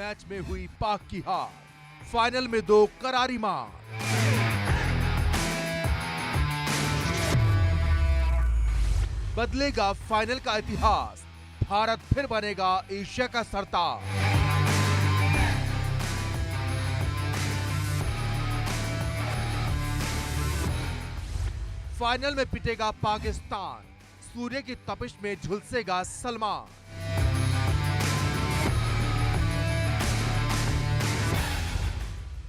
Match में हुई पाक की हार, फाइनल में दो करारी मार। बदलेगा फाइनल का इतिहास, भारत फिर बनेगा एशिया का सरताज। फाइनल में पिटेगा पाकिस्तान, सूर्य की तपिश में झुलसेगा सलमान।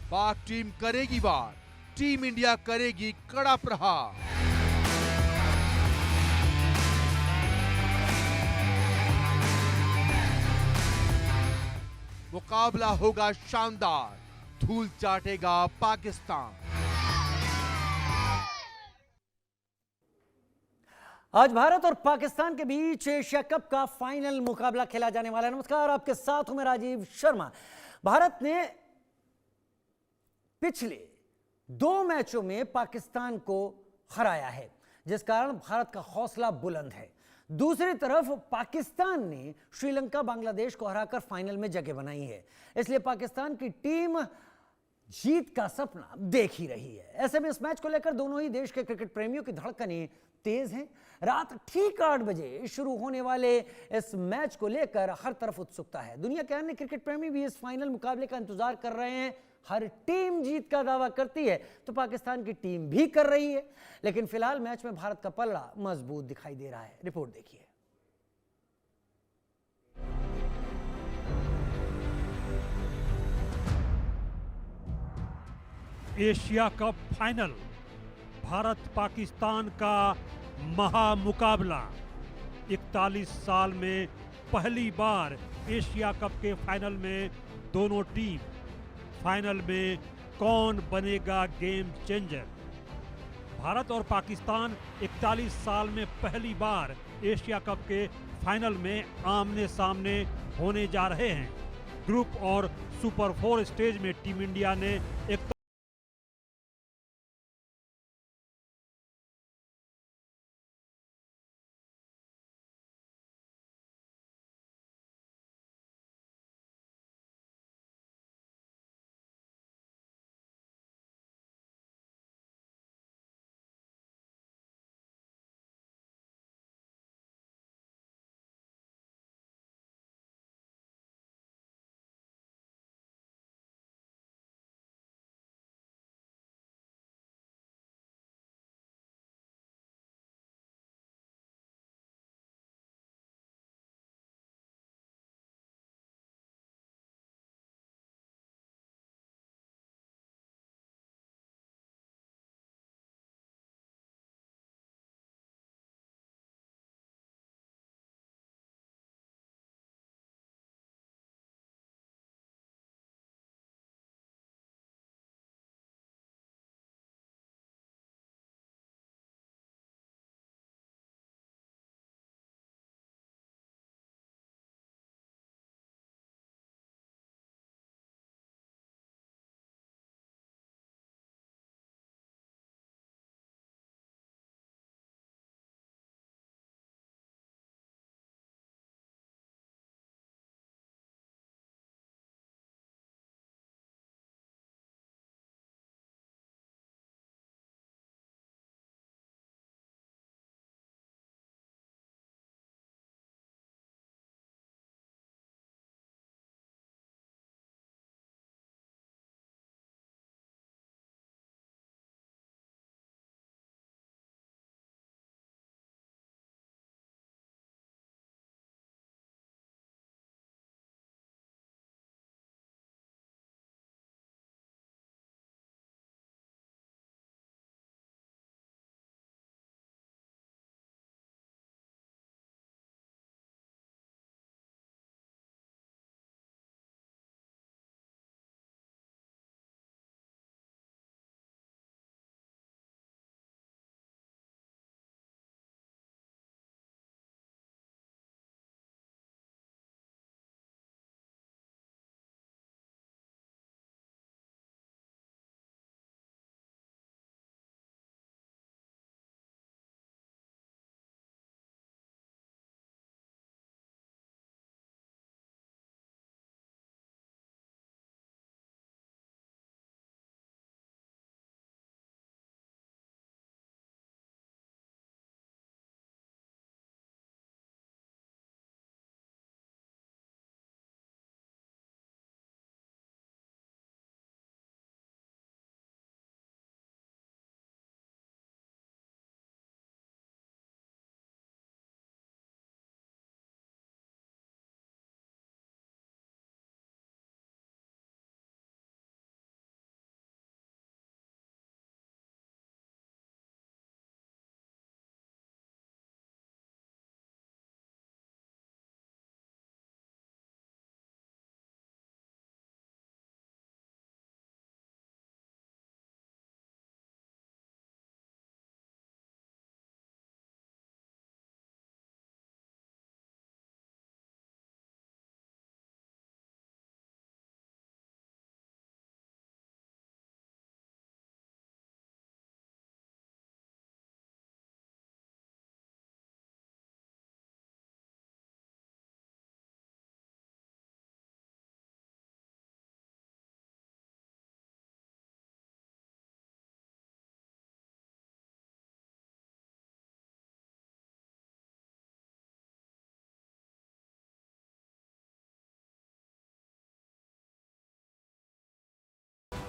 पाक टीम करेगी वार, टीम इंडिया करेगी कड़ा प्रहार। मुकाबला होगा शानदार, धूल चाटेगा पाकिस्तान। आज भारत और पाकिस्तान के बीच एशिया कप का फाइनल मुकाबला खेला जाने वाला है। नमस्कार, आपके साथ हूं मैं राजीव शर्मा। भारत ने पिछले 2 मैचों में पाकिस्तान को हराया है, जिस कारण भारत का हौसला बुलंद है। दूसरी तरफ पाकिस्तान ने श्रीलंका, बांग्लादेश को हराकर फाइनल में जगह बनाई है, इसलिए पाकिस्तान की टीम जीत का सपना देख ही रही है। ऐसे में इस मैच को लेकर दोनों ही देश के क्रिकेट प्रेमियों की धड़कनें तेज हैं। रात ठीक 8 बजे शुरू होने वाले इस मैच को लेकर हर तरफ उत्सुकता है। दुनिया के अन्य क्रिकेट प्रेमी भी इस फाइनल मुकाबले का इंतजार कर रहे हैं। हर टीम जीत का दावा करती है तो पाकिस्तान की टीम भी कर रही है, लेकिन फिलहाल मैच में भारत का पल्ला मजबूत दिखाई दे रहा है। रिपोर्ट देखिए। Asia cup final, Bharat Pakistan का महामुकाबला। 41 साल में पहली बार एशिया कप के फाइनल में दोनों टीम। फाइनल में कौन बनेगा गेम चेंजर? भारत और पाकिस्तान 41 साल में पहली बार एशिया कप के फाइनल में आमने सामने होने जा रहे हैं। ग्रुप और सुपर 4 स्टेज में टीम इंडिया ने एक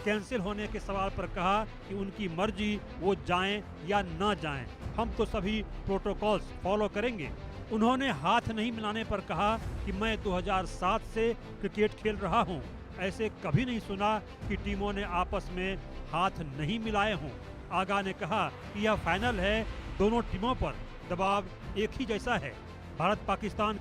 कैंसिल होने के सवाल पर कहा कि उनकी मर्जी, वो जाएं या न जाएं, हम तो सभी प्रोटोकॉल्स फॉलो करेंगे। उन्होंने हाथ नहीं मिलाने पर कहा कि मैं 2007 से क्रिकेट खेल रहा हूं, ऐसे कभी नहीं सुना कि टीमों ने आपस में हाथ नहीं मिलाए हों। आगा ने कहा कि यह फाइनल है, दोनों टीमों पर दबाव एक ही जैसा है। भारत पाकिस्तान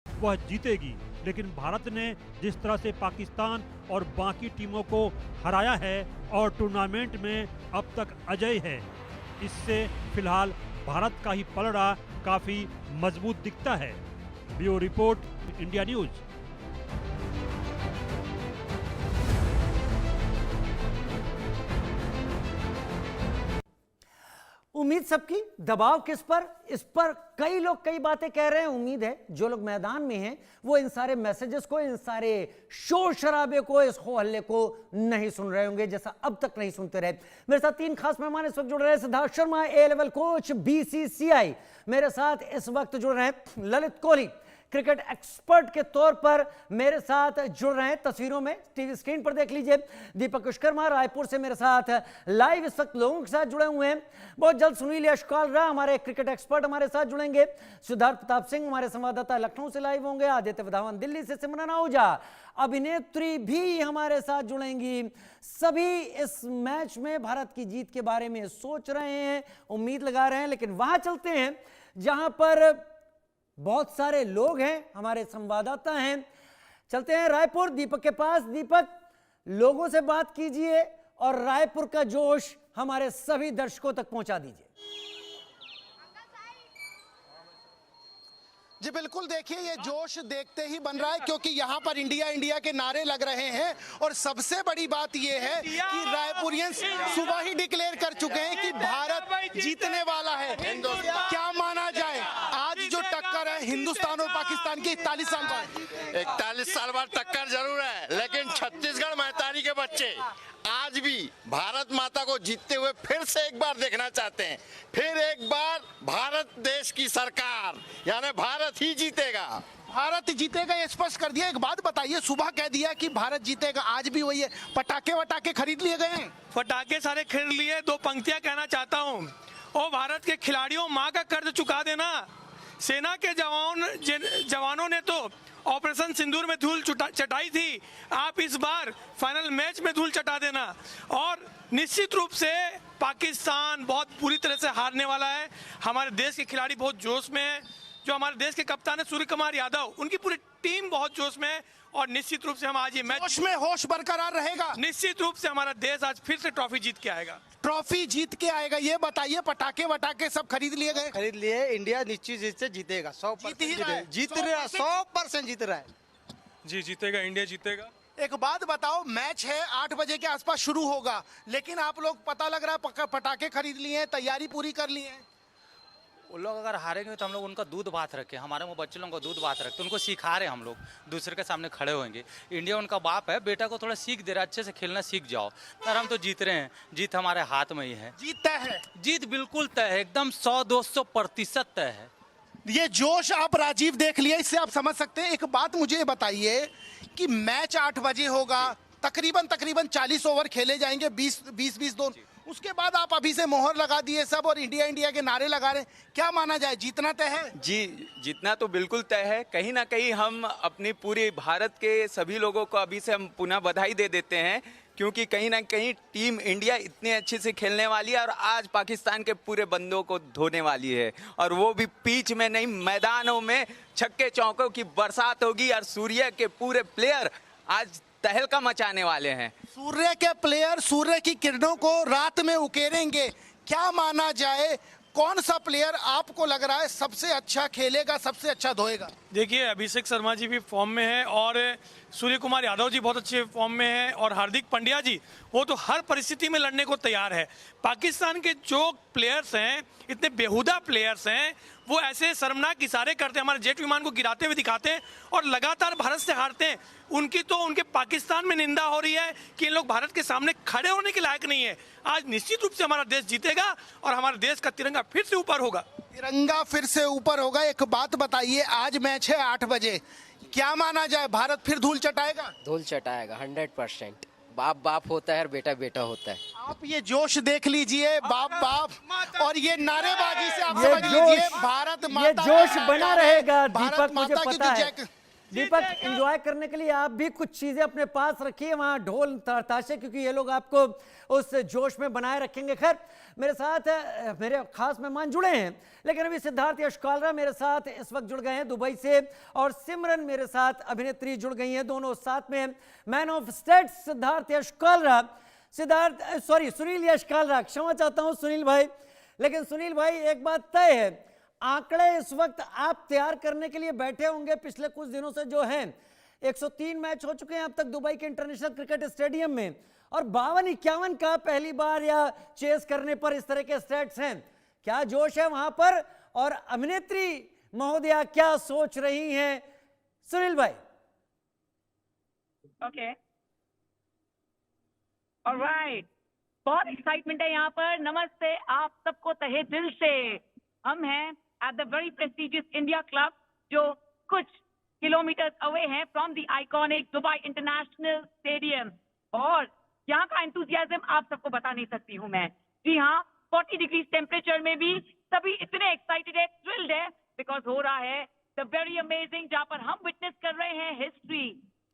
वह जीतेगी, लेकिन भारत ने जिस तरह से पाकिस्तान और बाकी टीमों को हराया है और टूर्नामेंट में अब तक अजय है, इससे फिलहाल भारत का ही पलड़ा काफी मजबूत दिखता है। Bureau report, India news. उम्मीद सबकी, दबाव किस पर? इस पर कई लोग कई बातें कह रहे हैं। उम्मीद है जो लोग मैदान में हैं वो इन सारे मैसेजेस को, इन सारे शोर शराबे को, इस हो हल्ले को नहीं सुन रहे होंगे, जैसा अब तक नहीं सुनते रहे। मेरे साथ तीन खास मेहमान इस वक्त जुड़ रहे हैं। सिद्धार्थ शर्मा, ए लेवल कोच, BCCI। मेरे साथ इस वक्त जुड़ रहे हैं ललित कोहली, क्रिकेट एक्सपर्ट के तौर पर मेरे साथ जुड़ रहे हैं। तस्वीरों में टीवी स्क्रीन पर देख लीजिए, दीपक विश्वकर्मा रायपुर से मेरे साथ लाइव इस वक्त लोगों के साथ जुड़े हुए हैं। बहुत जल्द सुनील यशकालरा, हमारे क्रिकेट एक्सपर्ट, हमारे साथ जुड़ेंगे। सिद्धार्थ प्रताप सिंह, हमारे संवाददाता लखनऊ से लाइव होंगे। आदित्य वधावन दिल्ली से, सिमरन आहूजा अभिनेत्री भी हमारे साथ जुड़ेंगी। सभी इस मैच में भारत की जीत के बारे में सोच रहे हैं, उम्मीद लगा रहे हैं। लेकिन वहां चलते हैं जहां पर बहुत सारे लोग हैं, हमारे संवाददाता हैं। चलते हैं रायपुर, दीपक के पास। दीपक, लोगों से बात कीजिए और रायपुर का जोश हमारे सभी दर्शकों तक पहुंचा दीजिए। जी बिल्कुल, देखिए ये जोश देखते ही बन रहा है, क्योंकि यहाँ पर इंडिया इंडिया के नारे लग रहे हैं। और सबसे बड़ी बात ये है कि रायपुरियंस सुबह ही डिक्लेयर कर चुके हैं कि भारत जीतने वाला है। क्या माना जाए, आज जो टक्कर है हिंदुस्तान और पाकिस्तान की 41 साल बाद, 41 साल बाद टक्कर जरूर है, लेकिन छत्तीसगढ़ मैदानी के बच्चे आज भी भारत माता को जीतते हुए फिर से एक बार देखना चाहते हैं। फिर एक बार भारत देश की सरकार, यानी भारत ही जीतेगा। भारत जीतेगा ये स्पष्ट कर दिया। एक बात बताइए, सुबह कह दिया कि भारत जीतेगा, आज भी वही है। पटाखे वटाखे खरीद लिए गए हैं? पटाखे सारे खरीद लिए। दो पंक्तियां कहना चाहता हूँ। ओ भारत के खिलाड़ियों, माँ का कर्ज चुका देना। सेना के जवानों ने तो ऑपरेशन सिंदूर में धूल चटाई थी, आप इस बार फाइनल मैच में धूल चटा देना। और निश्चित रूप से पाकिस्तान बहुत बुरी तरह से हारने वाला है। हमारे देश के खिलाड़ी बहुत जोश में है। जो हमारे देश के कप्तान है सूर्य कुमार यादव, उनकी पूरी टीम बहुत जोश में है। और निश्चित रूप से हम आज ये मैच, जोश में होश बरकरार रहेगा। निश्चित रूप से हमारा देश आज फिर से ट्रॉफी जीत के आएगा। ट्रॉफी जीत के आएगा। ये बताइए, पटाखे वटाखे सब खरीद लिए गए? खरीद लिए। इंडिया निश्चित जीत से जीतेगा, 100% जीत रहा है, 100% जीत रहा है। जी जीतेगा, इंडिया जीतेगा। एक बात बताओ, मैच है 8 बजे के आसपास शुरू होगा, लेकिन आप लोग पता लग रहा है पटाखे खरीद लिए हैं, तैयारी पूरी कर ली है। वो लोग अगर हारेंगे तो हम लोग उनका दूध भात रखे, हमारे वो बच्चे लोगों को दूध भात रखते, उनको सिखा रहे हैं हम लोग, दूसरे के सामने खड़े होंगे। इंडिया उनका बाप है, बेटा को थोड़ा सीख दे रहा है, अच्छे से खेलना सीख जाओ। पर हम तो जीत रहे हैं, जीत हमारे हाथ में ही है। जीत तय है? जीत बिल्कुल तय है, एकदम 100-200% तय है। ये जोश आप राजीव देख लिया, इससे आप समझ सकते हैं। एक बात मुझे बताइए कि मैच 8 बजे होगा, तकरीबन 40 ओवर खेले जाएंगे, 20 दोनों। उसके बाद आप अभी से मोहर लगा दिए सब और इंडिया इंडिया के नारे लगा रहे हैं, क्या माना जाए, जीतना तय है? जी, जीतना तो बिल्कुल तय है। कहीं ना कहीं हम अपनी पूरी भारत के सभी लोगों को अभी से हम पुनः बधाई दे देते हैं, क्योंकि कहीं ना कहीं टीम इंडिया इतने अच्छे से खेलने वाली है और आज पाकिस्तान के पूरे बंदों को धोने वाली है, और वो भी पिच में नहीं, मैदानों में छक्के चौकों की बरसात होगी और सूर्य के पूरे प्लेयर आज तहलका मचाने वाले हैं। सूर्य के प्लेयर सूर्य की किरणों को रात में उकेरेंगे, क्या माना जाए, कौन सा प्लेयर आपको लग रहा है सबसे अच्छा खेलेगा, सबसे अच्छा धोएगा? देखिए, अभिषेक शर्मा जी भी फॉर्म में है और सूर्य कुमार यादव जी बहुत अच्छे फॉर्म में है और हार्दिक पांड्या जी वो तो हर परिस्थिति में लड़ने को तैयार है। पाकिस्तान के जो प्लेयर्स हैं, इतने बेहुदा प्लेयर्स हैं, वो ऐसे शर्मनाक इशारे करते हैं, हमारे जेट विमान को गिराते हुए दिखाते हैं और लगातार भारत से हारते हैं। उनके पाकिस्तान में निंदा हो रही है कि इन लोग भारत के सामने खड़े होने के लायक नहीं है। आज निश्चित रूप से हमारा देश जीतेगा और हमारे देश का तिरंगा फिर से ऊपर होगा। तिरंगा फिर से ऊपर होगा। एक बात बताइए, आज मैच है 8 बजे, क्या माना जाए, भारत फिर धूल चटाएगा? धूल चटाएगा 100%। बाप बाप होता है और बेटा बेटा होता है। आप ये जोश देख लीजिए, बाप बाप, और ये नारेबाजी से आप ये समझ लीजिए भारत माता, ये जोश बना रहेगा। भारत दीपक, मुझे माता की पता जो है दीपक, एंजॉय करने के लिए आप भी कुछ चीजें अपने पास रखिए, वहां ढोल ताशे, क्योंकि ये लोग आपको उस जोश में बनाए रखेंगे। खैर, मेरे साथ मेरे खास मेहमान जुड़े हैं, लेकिन अभी सिद्धार्थ यश कालरा मेरे साथ इस वक्त जुड़ गए हैं दुबई से, और सिमरन मेरे साथ अभिनेत्री जुड़ गई हैं, दोनों साथ में। मैन ऑफ स्टेट सिद्धार्थ यश कालरा, सुनील यश कालरा, क्षमा चाहता हूं सुनील भाई। लेकिन सुनील भाई, एक बात तय है, आंकड़े इस वक्त आप तैयार करने के लिए बैठे होंगे पिछले कुछ दिनों से जो हैं, 103 मैच हो चुके हैं अब तक दुबई के इंटरनेशनल क्रिकेट स्टेडियम में, और 52-51 का पहली बार या चेस करने पर इस तरह के स्टैट्स हैं। क्या जोश है वहां पर, और अभिनेत्री महोदया क्या सोच रही हैं? सुनील भाई। ओके, ऑलराइट, बहुत एक्साइटमेंट है यहाँ पर। नमस्ते आप सबको तहे दिल से। हम हैं at the very prestigious India club, जो कुछ किलोमीटर अवे है from the iconic Dubai international stadium, और यहाँ का एंथुसियाज्म आप सबको बता नहीं सकती हूँ मैं। जी हाँ, 40 डिग्री टेम्परेचर में भी सभी इतने एक्साइटेड है, थ्रिल्ड है, बिकॉज हो रहा है द वेरी अमेजिंग, जहाँ पर हम विटनेस कर रहे हैं हिस्ट्री।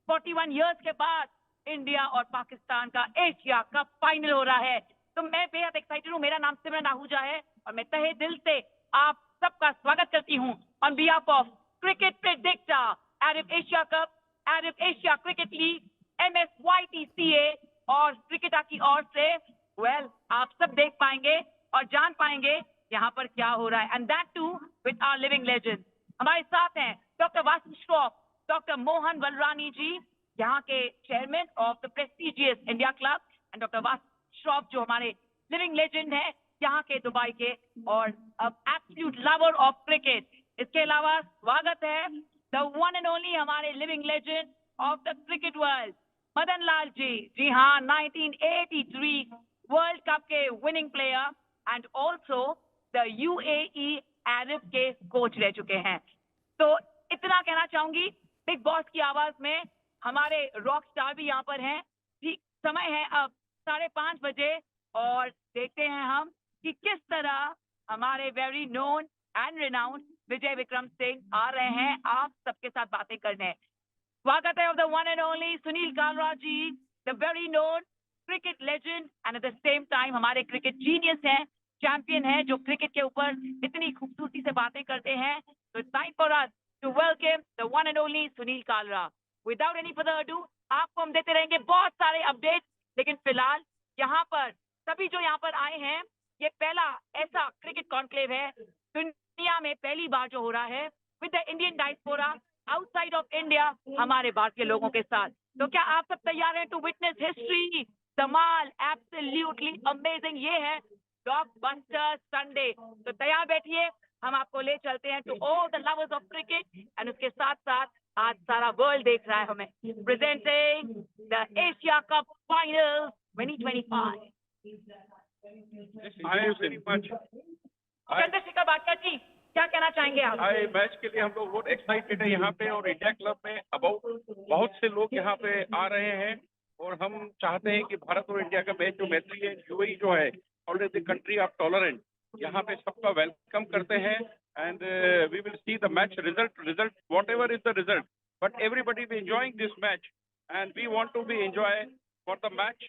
41 इयर्स के बाद इंडिया और पाकिस्तान का एशिया कप फाइनल हो रहा है, तो मैं बेहद एक्साइटेड हूँ। मेरा नाम सिमरन आहूजा है और मैं तहे दिल से आप सबका स्वागत करती हूँ on behalf of cricket predictor, Arab Asia cup, Arab Asia cricket league, MSYTCA और क्रिकेटा की ओर से। आप सब देख पाएंगे और जान पाएंगे यहाँ पर क्या हो रहा है, and that too with our living legend. हमारे साथ हैं डॉक्टर वासिफ श्रॉफ, डॉक्टर मोहन वलरानी जी, यहाँ के chairman of the prestigious India club, and doctor Wasif Shroff जो हमारे लिविंग लेजेंड है यहाँ के दुबई के, और एब्सोल्यूट लवर ऑफ क्रिकेट। इसके अलावा स्वागत है द वन एंड ओनली हमारे living legend of the cricket world, Madan Lal ji. जी हाँ, 1983 वर्ल्ड कप के winning player and also the UAE अरब के कोच रह चुके हैं। तो इतना कहना चाहूंगी, बिग बॉस की आवाज में हमारे रॉक स्टार भी यहाँ पर हैं। ठीक समय है अब 5:30 बजे, और देखते हैं हम कि किस तरह हमारे very known and renowned Vijay Vikram Singh आ रहे हैं आप सबके साथ बातें करने। स्वागत है of the one and only Sunil Kalra ji, the very known cricket legend and at the same time हमारे क्रिकेट जीनियस हैं, चैंपियन हैं, जो क्रिकेट के ऊपर इतनी खूबसूरती से बातें करते हैं। तो it's time for us to welcome the one and only Sunil Kalra. Without any further ado, आपको हम देते रहेंगे बहुत सारे अपडेट्स, लेकिन फिलहाल यहाँ पर सभी जो यहाँ पर आए हैं, ये पहला ऐसा क्रिकेट कॉन्क्लेव है दुनिया में, पहली बार जो हो रहा है with the Indian diaspora outside of India, हमारे भारतीय लोगों के साथ। तो क्या आप सब तैयार हैं टू विटनेस हिस्ट्री, धमाल, एब्सोल्युटली अमेजिंग? ये है ब्लॉकबस्टर संडे, तो तैयार बैठिए, हम आपको ले चलते हैं to all the lovers of cricket, and उसके साथ साथ आज सारा वर्ल्ड देख रहा है हमें। Presenting the Asia cup final 2025। Chandrashekhar Bhatia ji, क्या कहना चाहेंगे आप? मैच के लिए हम लोग बहुत एक्साइटेड है यहाँ पे, और इंडिया क्लब में अब बहुत से लोग यहाँ पे आ रहे हैं, और और हम चाहते हैं कि भारत और इंडिया का मैच जो मैत्री है, यूएई जो है always the country of tolerant, यहाँ पे सबका वेलकम करते हैं and we will see the match result whatever is the result, but everybody is enjoying this match and we want to be enjoy for the match.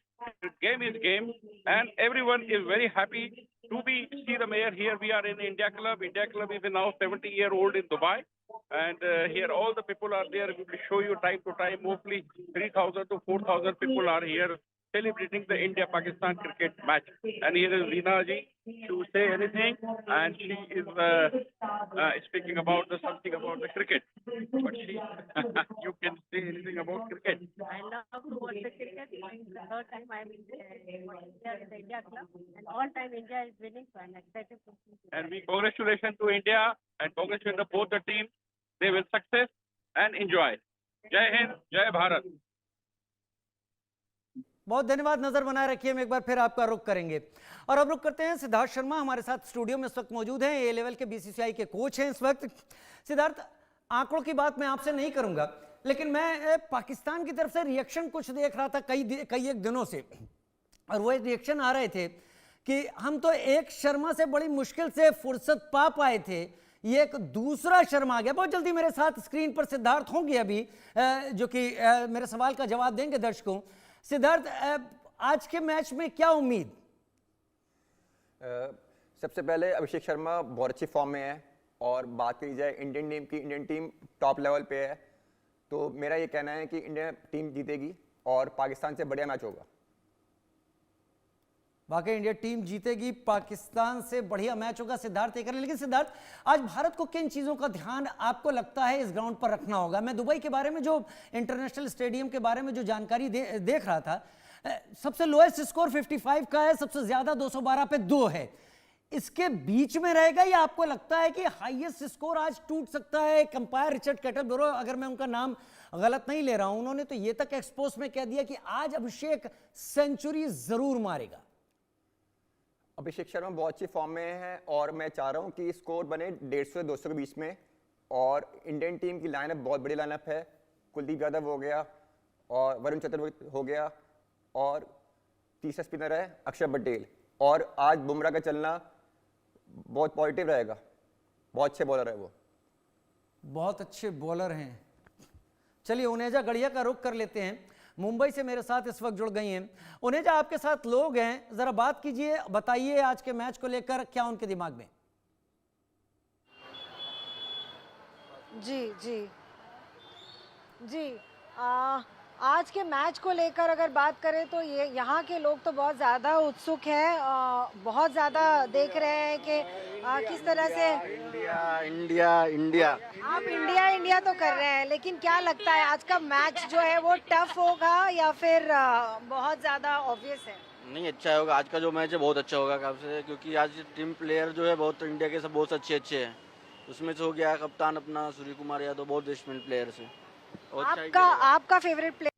The game is game and everyone is very happy to see the mayor here. We are in India Club. India Club is now 70-year-old in Dubai and here all the people are there. We will show you time to time. Mostly 3,000 to 4,000 people are here celebrating the India-Pakistan cricket match. And here is Reena ji to say anything and she is speaking about something about the cricket. But she, you can say anything about cricket. I love to watch the cricket. It's the third time I'm in the India Club, and all time India is winning, so I'm excited to see. And we congratulations to India and congratulations to both the teams. They will success and enjoy. Jai Hind, Jai Bharat. बहुत धन्यवाद। नजर बनाए रखिए, हम एक बार फिर आपका रुख करेंगे और अब रुख करते हैं सिद्धार्थ शर्मा हमारे साथ स्टूडियो में इस वक्त मौजूद हैं। ए लेवल के बीसीसीआई के कोच हैं इस वक्त। सिद्धार्थ, आंकड़ों की बात मैं आपसे नहीं करूंगा, लेकिन मैं पाकिस्तान की तरफ से रिएक्शन कुछ देख रहा था कई एक दिनों से, और वो रिएक्शन आ रहे थे कि हम तो एक शर्मा से बड़ी मुश्किल से फुर्सत पा पाए थे, ये एक दूसरा शर्मा आ गया। बहुत जल्दी मेरे साथ स्क्रीन पर सिद्धार्थ होंगे अभी, जो कि मेरे सवाल का जवाब देंगे दर्शकों। सिद्धार्थ, आज के मैच में क्या उम्मीद? सबसे पहले अभिषेक शर्मा बहुत अच्छी फॉर्म में है और बात करी जाए इंडियन टीम की, इंडियन टीम टॉप लेवल पे है, तो मेरा ये कहना है कि इंडियन टीम जीतेगी और पाकिस्तान से बढ़िया मैच होगा। वाकई इंडिया टीम जीतेगी, पाकिस्तान से बढ़िया मैच होगा, सिद्धार्थ ये करें। लेकिन सिद्धार्थ, आज भारत को किन चीज़ों का ध्यान आपको लगता है इस ग्राउंड पर रखना होगा? मैं दुबई के बारे में, जो इंटरनेशनल स्टेडियम के बारे में जो जानकारी देख रहा था, सबसे लोएस्ट स्कोर 55 का है, सबसे ज़्यादा 212 पे 2 है। इसके बीच में रहेगा या आपको लगता है कि हाईएस्ट स्कोर आज टूट सकता है? कंपायर रिचर्ड कैटलबरो, अगर मैं उनका नाम गलत नहीं ले रहा हूं, उन्होंने तो ये तक एक्सपोज में कह दिया कि आज अभिषेक सेंचुरी जरूर मारेगा। अभिषेक शर्मा बहुत अच्छी फॉर्म में है और मैं चाह रहा हूं कि स्कोर बने 150 से 200 के बीच में। और इंडियन टीम की लाइनअप बहुत बड़ी लाइनअप है, कुलदीप यादव हो गया और वरुण चतुर्वेदी हो गया और तीसरा स्पिनर है अक्षर पटेल, और आज बुमराह का चलना बहुत पॉजिटिव रहेगा। बहुत अच्छे बॉलर है वो, बहुत अच्छे बॉलर हैं। चलिए उनेजा गढ़िया का रुख कर लेते हैं, मुंबई से मेरे साथ इस वक्त जुड़ गई हैं। उनेजा, आपके साथ लोग हैं, जरा बात कीजिए, बताइए आज के मैच को लेकर क्या उनके दिमाग में? जी आज के मैच को लेकर अगर बात करें तो ये यहाँ के लोग तो बहुत ज़्यादा उत्सुक हैं, बहुत ज़्यादा देख रहे हैं कि किस तरह से इंडिया आप इंडिया तो कर रहे हैं, लेकिन क्या लगता है आज का मैच जो है वो टफ होगा या फिर बहुत ज़्यादा ऑब्वियस है? नहीं, अच्छा होगा। आज का जो मैच है बहुत अच्छा होगा काफी, क्योंकि आज टीम प्लेयर जो है बहुत इंडिया के सब बहुत अच्छे हैं। उसमें से हो गया कप्तान अपना सूर्य कुमार यादव, बहुत बेस्टमेंट प्लेयर है। आपका फेवरेट प्लेयर?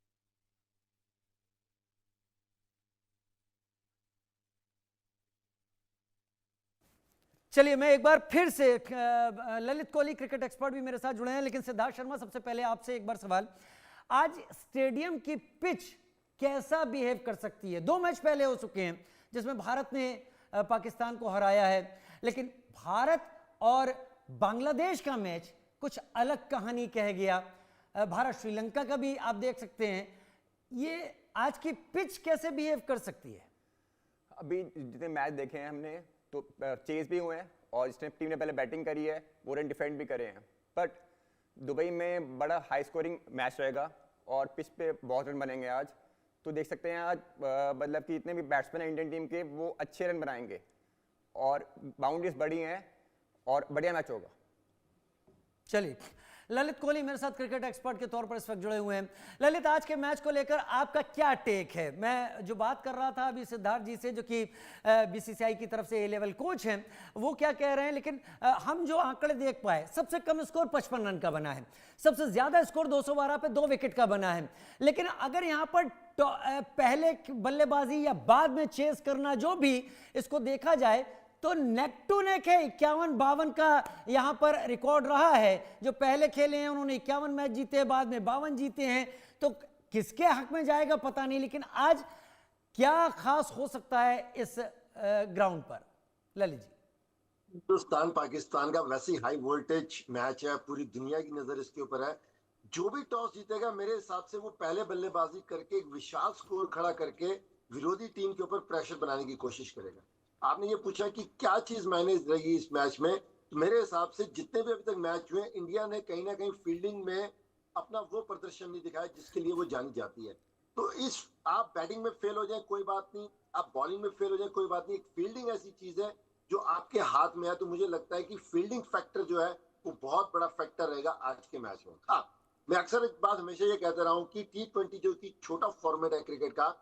चलिए मैं एक बार फिर से, ललित कोहली क्रिकेट एक्सपर्ट भी मेरे साथ जुड़े हैं, लेकिन सिद्धार्थ शर्मा सबसे पहले आपसे एक बार सवाल, आज स्टेडियम की पिच कैसा बिहेव कर सकती है? 2 मैच पहले हो चुके हैं जिसमें भारत ने पाकिस्तान को हराया है, लेकिन भारत और बांग्लादेश का मैच कुछ अलग कहानी कह गया। भारत श्रीलंका का भी आप देख सकते हैं। ये आज की पिच कैसे बिहेव कर सकती है? अभी जितने मैच देखे हैं हमने तो चेज भी हुए हैं और जिसने टीम ने पहले बैटिंग करी है वो रन डिफेंड भी करे हैं, बट दुबई में बड़ा हाई स्कोरिंग मैच रहेगा और पिच पे बहुत रन बनेंगे आज। तो देख सकते हैं आज मतलब कि इतने भी बैट्समैन हैं इंडियन टीम के, वो अच्छे रन बनाएंगे और बाउंड्रीज बड़ी हैं और बढ़िया मैच होगा। चलिए, ललित कोहली मेरे साथ क्रिकेट एक्सपर्ट के तौर पर इस वक्त जुड़े हुए हैं। ललित, आज के मैच को लेकर आपका क्या टेक है? मैं जो बात कर रहा था अभी सिद्धार्थ जी से, जो कि बीसीसीआई की तरफ से ए लेवल कोच हैं, वो क्या कह रहे हैं, लेकिन हम जो आंकड़े देख पाए, सबसे कम स्कोर 55 रन का बना है, सबसे ज्यादा स्कोर 212 पे 2 विकेट का बना है। लेकिन अगर यहाँ पर पहले बल्लेबाजी या बाद में चेस करना, जो भी इसको देखा जाए तो नेक टू नेक है। 51-52 का यहां पर रिकॉर्ड रहा है। जो पहले खेले हैं उन्होंने 51 मैच जीते हैं, बाद में 52 जीते हैं। तो किसके हक में जाएगा पता नहीं, लेकिन आज क्या खास हो सकता है इस ग्राउंड पर? ललित जी। हिंदुस्तान पाकिस्तान का वैसे ही हाई वोल्टेज मैच है, पूरी दुनिया की नजर इसके ऊपर है। जो भी टॉस जीतेगा मेरे हिसाब से वो पहले बल्लेबाजी करके एक विशाल स्कोर खड़ा करके विरोधी टीम के ऊपर प्रेशर बनाने की कोशिश करेगा। आपने ये पूछा कि क्या चीज मैनेज रहेगी इस मैच में, तो मेरे हिसाब से जितने भी अभी तक मैच हुए, इंडिया ने कहीं ना कहीं फील्डिंग में अपना वो प्रदर्शन नहीं दिखाया जिसके लिए वो जानी जाती है। तो इस आप बैटिंग में फेल हो जाए कोई बात नहीं, आप बॉलिंग में फेल हो जाए कोई बात नहीं, फील्डिंग ऐसी चीज है जो आपके हाथ में है। तो मुझे लगता है कि फील्डिंग फैक्टर जो है वो बहुत बड़ा फैक्टर रहेगा आज के मैच में। हाँ, मैं अक्सर एक बात हमेशा ये कहता रहा हूँ कि T20 जो कि छोटा फॉर्मेट है क्रिकेट का,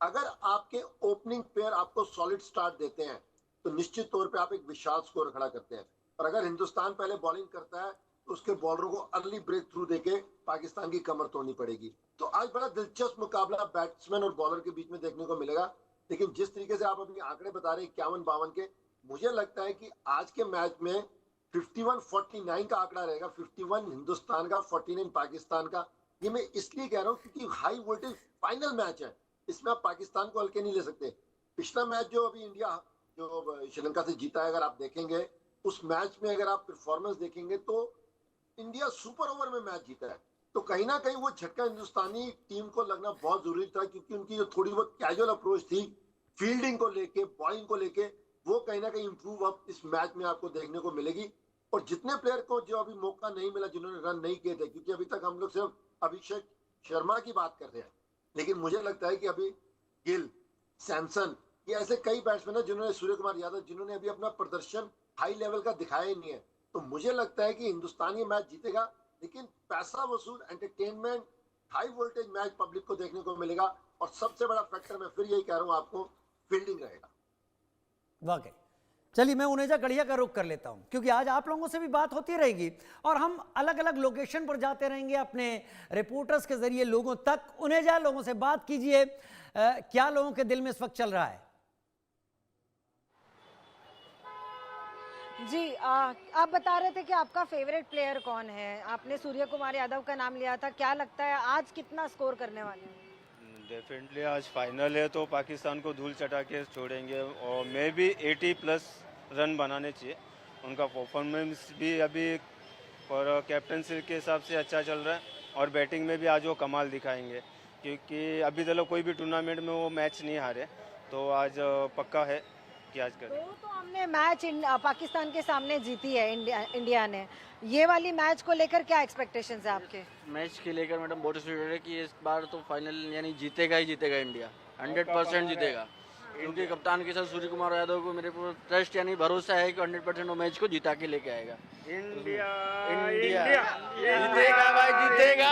अगर आपके ओपनिंग पेयर आपको सॉलिड स्टार्ट देते हैं तो निश्चित तौर पे आप एक विशाल स्कोर खड़ा करते हैं। और अगर हिंदुस्तान पहले बॉलिंग करता है तो उसके बॉलरों को अर्ली ब्रेक थ्रू देके पाकिस्तान की कमर तोड़नी पड़ेगी। तो आज बड़ा दिलचस्प मुकाबला बैट्समैन और बॉलर के बीच में देखने को मिलेगा। लेकिन जिस तरीके से आप अपने आंकड़े बता रहे हैं 51-52 के, मुझे लगता है कि आज के मैच में 51-49 का आंकड़ा रहेगा। 51 हिंदुस्तान का, 49 पाकिस्तान का। ये मैं इसलिए कह रहा हूँ क्योंकि हाई वोल्टेज फाइनल मैच है, इसमें आप पाकिस्तान को हल्के नहीं ले सकते। पिछला मैच जो अभी इंडिया जो श्रीलंका से जीता है, अगर आप देखेंगे उस मैच में, अगर आप परफॉर्मेंस देखेंगे तो इंडिया सुपर ओवर में मैच जीता है। तो कहीं ना कहीं वो झटका हिंदुस्तानी टीम को लगना बहुत जरूरी था, क्योंकि उनकी जो थोड़ी बहुत कैजुअल अप्रोच थी फील्डिंग को लेके, बॉलिंग को लेके, वो कहीं ना कहीं इंप्रूव अब इस मैच में आपको देखने को मिलेगी। और जितने प्लेयर को जो अभी मौका नहीं मिला, जिन्होंने रन नहीं किए थे, क्योंकि अभी तक हम लोग सिर्फ अभिषेक शर्मा की बात कर रहे हैं, लेकिन मुझे लगता है कि अभी गिल, सैमसन, ये ऐसे कई बैट्समैन हैं जिन्होंने, सूर्य कुमार यादव, जिन्होंने अभी अपना प्रदर्शन हाई लेवल का दिखाया ही नहीं है। तो मुझे लगता है कि हिंदुस्तान ये मैच जीतेगा, लेकिन पैसा वसूल entertainment high voltage match public को देखने को मिलेगा। और सबसे बड़ा फैक्टर मैं फिर यही कह रहा हूं आपको, फील्डिंग रहेगा। वाकई। चलिए मैं उनेजा गढ़िया का रुख कर लेता हूं, क्योंकि आज आप लोगों से भी बात होती रहेगी और हम अलग अलग लोकेशन पर जाते रहेंगे अपने रिपोर्टर्स के जरिए लोगों तक। उनेजा, लोगों से बात कीजिए, क्या लोगों के दिल में इस वक्त चल रहा है? जी, आप बता रहे थे कि आपका फेवरेट प्लेयर कौन है, आपने सूर्य कुमार यादव का नाम लिया था, क्या लगता है आज कितना स्कोर करने वाले हैं? डेफिनेटली आज फाइनल है तो पाकिस्तान को धूल चटा के छोड़ेंगे और मे भी 80+ रन बनाने चाहिए। उनका परफॉर्मेंस भी अभी और कैप्टनसी के हिसाब से अच्छा चल रहा है और बैटिंग में भी आज वो कमाल दिखाएंगे, क्योंकि अभी तक कोई भी टूर्नामेंट में वो मैच नहीं हारे, तो आज पक्का है कि आज करें। तो हमने मैच पाकिस्तान के सामने जीती है इंडिया ने, ये वाली मैच को लेकर क्या एक्सपेक्टेशंस है आपके? मैच के लेकर मैडम बहुत एक्साइटेड है कि इस बार तो फाइनल यानी जीतेगा ही जीतेगा इंडिया, 100% जीतेगा, क्योंकि कप्तान के साथ सूर्य कुमार यादव को मेरे पर ट्रस्ट यानी भरोसा है कि 100% वो मैच को जिता के लेके आएगा। इंडिया जीतेगा भाई, जीतेगा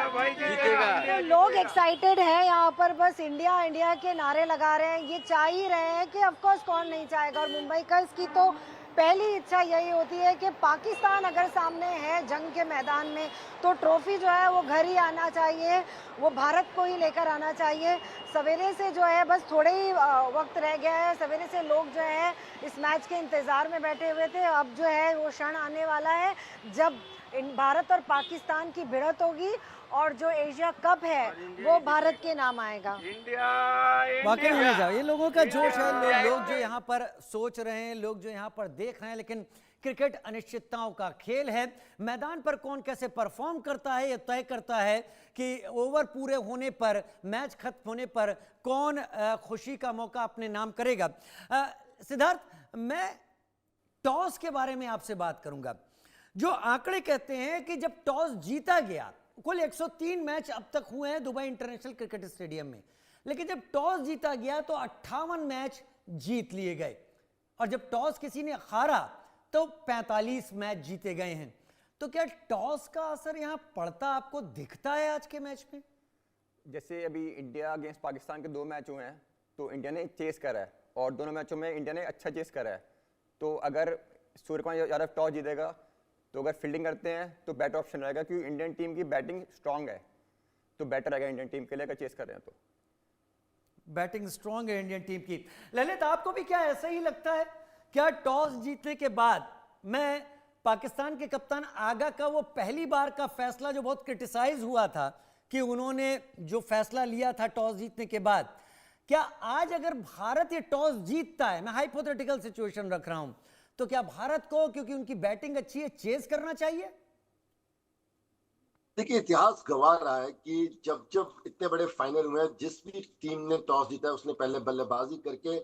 भाई, जीतेगा। लोग एक्साइटेड है यहाँ पर, बस इंडिया इंडिया के नारे लगा रहे हैं, ये चाह ही रहे हैं कि ऑफ कोर्स कौन नहीं चाहेगा। और मुंबई कर्स की तो पहली इच्छा यही होती है कि पाकिस्तान अगर सामने है जंग के मैदान में तो ट्रॉफी जो है वो घर ही आना चाहिए, वो भारत को ही लेकर आना चाहिए। सवेरे से जो है बस थोड़े ही वक्त रह गया है, सवेरे से लोग जो है इस मैच के इंतज़ार में बैठे हुए थे। अब जो है वो क्षण आने वाला है जब भारत और पाकिस्तान की भिड़ंत होगी और जो एशिया कप है वो भारत के नाम आएगा। वाकई में जाओ, ये लोगों का जोश है, लोग जो यहाँ पर सोच रहे हैं, लोग जो यहाँ पर देख रहे हैं। लेकिन क्रिकेट अनिश्चितताओं का खेल है, मैदान पर कौन कैसे परफॉर्म करता है ये तय करता है कि ओवर पूरे होने पर, मैच खत्म होने पर कौन खुशी का मौका अपने नाम करेगा। सिद्धार्थ, मैं टॉस के बारे में आपसे बात करूंगा। जो आंकड़े कहते हैं कि जब टॉस जीता गया, कुल 103 मैच अब तक हुए हैं दुबई इंटरनेशनल क्रिकेट स्टेडियम में, लेकिन जब टॉस जीता गया तो 58 मैच जीत लिए गए और जब टॉस किसी ने हारा तो 45 मैच जीते गए हैं। तो क्या टॉस का असर यहां पड़ता आपको दिखता है आज के मैच में? जैसे अभी इंडिया अगेंस्ट पाकिस्तान के 2 मैच हुए हैं तो इंडिया ने चेस करा है और दोनों मैचों में इंडिया ने अच्छा चेस करा है। तो अगर सूर्य कुमार यादव टॉस जीतेगा तो अगर फील्डिंग करते हैं तो बेटर ऑप्शन रहेगा, क्योंकि इंडियन टीम की बैटिंग स्ट्रांग है, तो बेटर रहेगा इंडियन टीम के लिए अगर चेस कर रहे हैं तो। बैटिंग स्ट्रांग है इंडियन टीम की। ललित, आपको भी क्या ऐसा ही लगता है? क्या टॉस जीतने के बाद, मैं पाकिस्तान के कप्तान आगा का वो पहली बार का फैसला जो बहुत क्रिटिसाइज हुआ था कि उन्होंने जो फैसला लिया था टॉस जीतने के बाद, क्या आज अगर भारत ये टॉस जीतता है, मैं हाइपोथेटिकल सिचुएशन रख रहा हूं, तो क्या भारत को, क्योंकि उनकी बैटिंग अच्छी है, चेस करना चाहिए? देखिए, इतिहास गवाह रहा है कि जब जब इतने बड़े फाइनल हुए हैं, जिस भी टीम ने टॉस जीता है उसने पहले बल्लेबाजी करके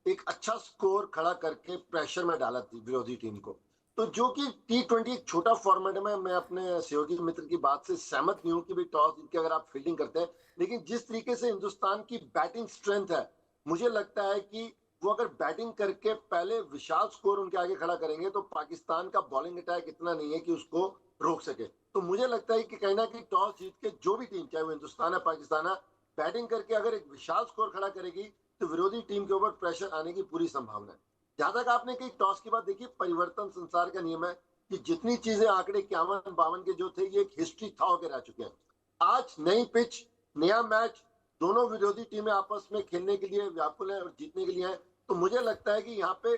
एक अच्छा स्कोर खड़ा करके प्रेशर में डाला थी विरोधी टीम को। तो जो कि T20 एक छोटा फॉर्मेट में, मैं अपने सहयोगी मित्र की बात से सहमत नहीं हूं कि भाई टॉस जीत के अगर आप फील्डिंग करते हैं, लेकिन जिस तरीके से हिंदुस्तान की बैटिंग स्ट्रेंथ है, मुझे लगता है कि वो अगर बैटिंग करके पहले विशाल स्कोर उनके आगे खड़ा करेंगे तो पाकिस्तान का बॉलिंग अटैक इतना नहीं है कि उसको रोक सके। तो मुझे लगता है कि कहीं ना कहीं टॉस जीत के जो भी टीम, चाहे वो हिंदुस्तान है पाकिस्तान है, बैटिंग करके अगर एक विशाल स्कोर खड़ा करेगी तो विरोधी टीम के ऊपर प्रेशर आने की पूरी संभावना है। जहां तक आपने कही टॉस की बात, देखिए परिवर्तन संसार का नियम है कि जितनी चीजें आंकड़े 51-52 के जो थे, ये एक हिस्ट्री था होकर रह चुके हैं। आज नई पिच, नया मैच, दोनों विरोधी टीमें आपस में खेलने के लिए व्याकुल है और जीतने के लिए है। तो मुझे लगता है कि यहाँ पे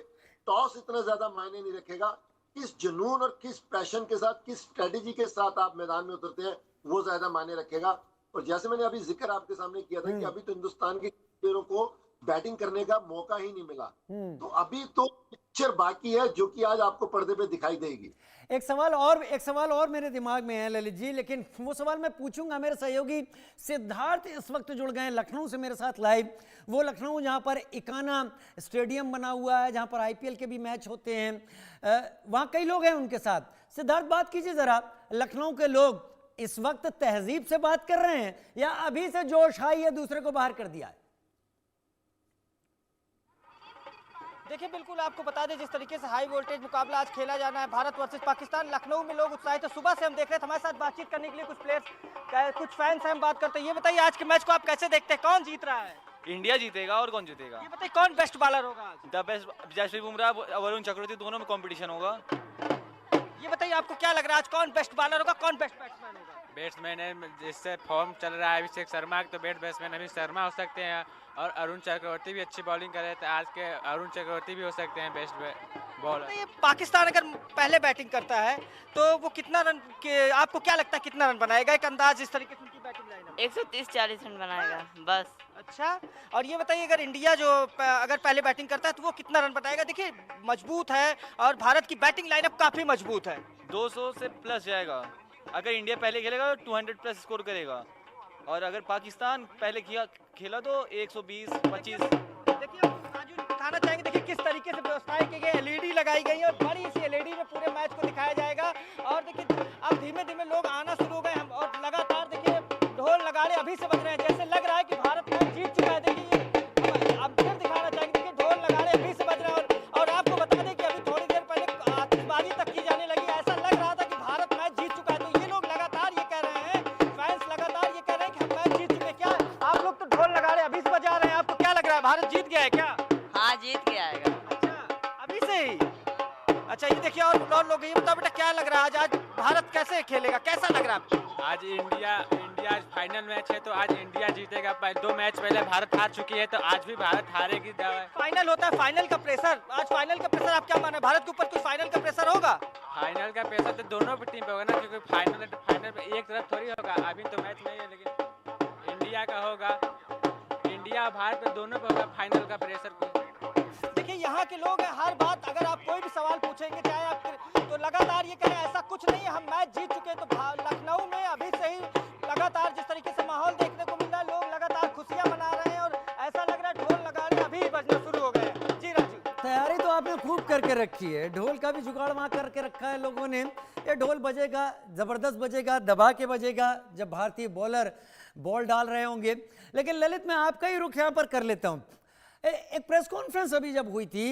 टॉस इतना ज्यादा मायने नहीं रखेगा, किस जुनून और किस पैशन के साथ, किस स्ट्रेटेजी के साथ आप मैदान में उतरते हैं, वो ज्यादा मायने रखेगा। और जैसे मैंने अभी जिक्र आपके सामने किया था कि अभी तो हिंदुस्तान के प्लेयरों को बैटिंग करने का मौका ही नहीं मिला, तो अभी तो पिक्चर बाकी है जो कि आज आपको पर्दे पे दिखाई देगी। एक सवाल और मेरे दिमाग में है ललित जी, लेकिन वो सवाल मैं पूछूंगा। मेरे सहयोगी सिद्धार्थ इस वक्त जुड़ गए हैं लखनऊ से मेरे साथ लाइव। वो लखनऊ जहां पर इकाना स्टेडियम बना हुआ है, जहां पर IPL के भी मैच होते हैं, वहां कई लोग हैं उनके साथ। सिद्धार्थ, बात कीजिए जरा, लखनऊ के लोग इस वक्त तहजीब से बात कर रहे हैं या अभी से जोश हाई है, दूसरे को बाहर कर दिया है? देखिए, बिल्कुल आपको बता दें, जिस तरीके से हाई वोल्टेज मुकाबला आज खेला जाना है, भारत वर्सेस पाकिस्तान, लखनऊ में लोग उत्साहित है। सुबह से हम देख रहे थे, हमारे साथ बातचीत करने के लिए कुछ प्लेयर्स, कुछ फैंस हैं, हम बात करते हैं। ये बताइए, आज के मैच को आप कैसे देखते हैं, कौन जीत रहा है? इंडिया जीतेगा, और कौन जीतेगा? ये बताइए, कौन बेस्ट बॉलर होगा आज? द बेस्ट जयश्री बुमराह, वरुण चक्रवर्ती, दोनों में कंपटीशन होगा। ये बताइए, आपको क्या लग रहा है आज कौन बेस्ट बॉलर होगा, कौन बेस्ट बैट्समैन होगा? बैट्समैन है, जिससे फॉर्म चल रहा है अभिषेक शर्मा, तो बेस्ट बैट्समैन अभिषेक शर्मा हो सकते हैं, और अरुण चक्रवर्ती भी अच्छी बॉलिंग कर रहे थे आज के, अरुण चक्रवर्ती भी हो सकते हैं बेस्ट बॉलर। ये पाकिस्तान अगर पहले बैटिंग करता है तो वो कितना रन के, आपको क्या लगता है कितना रन बनाएगा? एक अंदाज इस तरीके से उनकी बैटिंग लाइन 130-40 रन बनाएगा बस। अच्छा, और ये बताइए, अगर इंडिया जो अगर पहले बैटिंग करता है तो वो कितना रन बनाएगा? देखिए, मजबूत है और भारत की बैटिंग लाइनअप काफी मजबूत है। 200 से प्लस जाएगा। अगर इंडिया पहले खेलेगा तो 200 प्लस स्कोर करेगा, और अगर पाकिस्तान पहले खेला तो 120-25। देखिए, दिखाना चाहेंगे, देखिए किस तरीके से व्यवस्थाएं की गई, LED लगाई गई है और बड़ी सी LED में पूरे मैच को दिखाया जाएगा। और देखिए, अब धीमे धीमे लोग आना शुरू हो गए हैं और लगातार देखिए ढोल नगाड़े अभी से बज रहे हैं, जैसे लग रहा है कि भारत मैच जीत चुका है। देखिए, अब फिर दिखाना चाहेंगे, देखिए ढोल नगाड़े अभी से बज रहे हैं, और आपको बता दें कि अभी थोड़ी देर पहले आतिशबाजी तक की जाने लगी। ऐसा लग रहा था कि भारत मैच जीत चुका है। तो ये लोग लगातार ये कह रहे हैं, फैंस लगातार ये कह रहे हैं कि हम मैच जीत चुके हैं। क्या आप लोग तो ढोल नगाड़े अभी से बजा रहे हैं, आपको क्या लग रहा है, भारत जीत गया है क्या? हाँ, जीत गया है। अच्छा, अभी से ही? अच्छा, ये देखिए, और लोग ये बताओ बेटा, क्या लग रहा है आज भारत कैसे खेलेगा, कैसा लग रहा है आपको? आज इंडिया आज फाइनल मैच है तो आज इंडिया जीतेगा। 2 मैच पहले भारत हार चुकी है, तो आज भी भारत हारेगी। फाइनल होता है, फाइनल का प्रेशर, आज फाइनल का प्रेशर आप क्या मान रहे हैं, भारत के ऊपर कुछ फाइनल का प्रेशर होगा? फाइनल का प्रेशर तो दोनों टीम पे होगा ना, क्योंकि फाइनल पे एक तरफ थोड़ी होगा। अभी तो मैच नहीं है, लेकिन इंडिया का होगा, इंडिया भारत पे दोनों पे होगा फाइनल का प्रेशर। देखिए, यहाँ के लोग हर बात, अगर आप कोई भी सवाल पूछेंगे, चाहे आप, तो लगातार ये कह रहे हैं ऐसा कुछ नहीं है, हम मैच जीत चुके हैं। तो लखनऊ में अभी से ही लगातार जिस तरीके से माहौल देखने को मिल रहा है, लोग लगातार खुशियां मना रहे हैं और ऐसा लग रहा है ढोल नगाड़े अभी बजना शुरू हो गए हैं। जी राजू, तैयारी तो आपने खूब करके रखी है, ढोल का भी जुगाड़ वहां करके रखा है लोगों ने। ये ढोल बजेगा, जबरदस्त बजेगा, दबा के बजेगा जब भारतीय बॉलर बॉल डाल रहे होंगे। लेकिन ललित, मैं आपका ही रुख यहाँ पर कर लेता हूँ। एक प्रेस कॉन्फ्रेंस अभी जब हुई थी,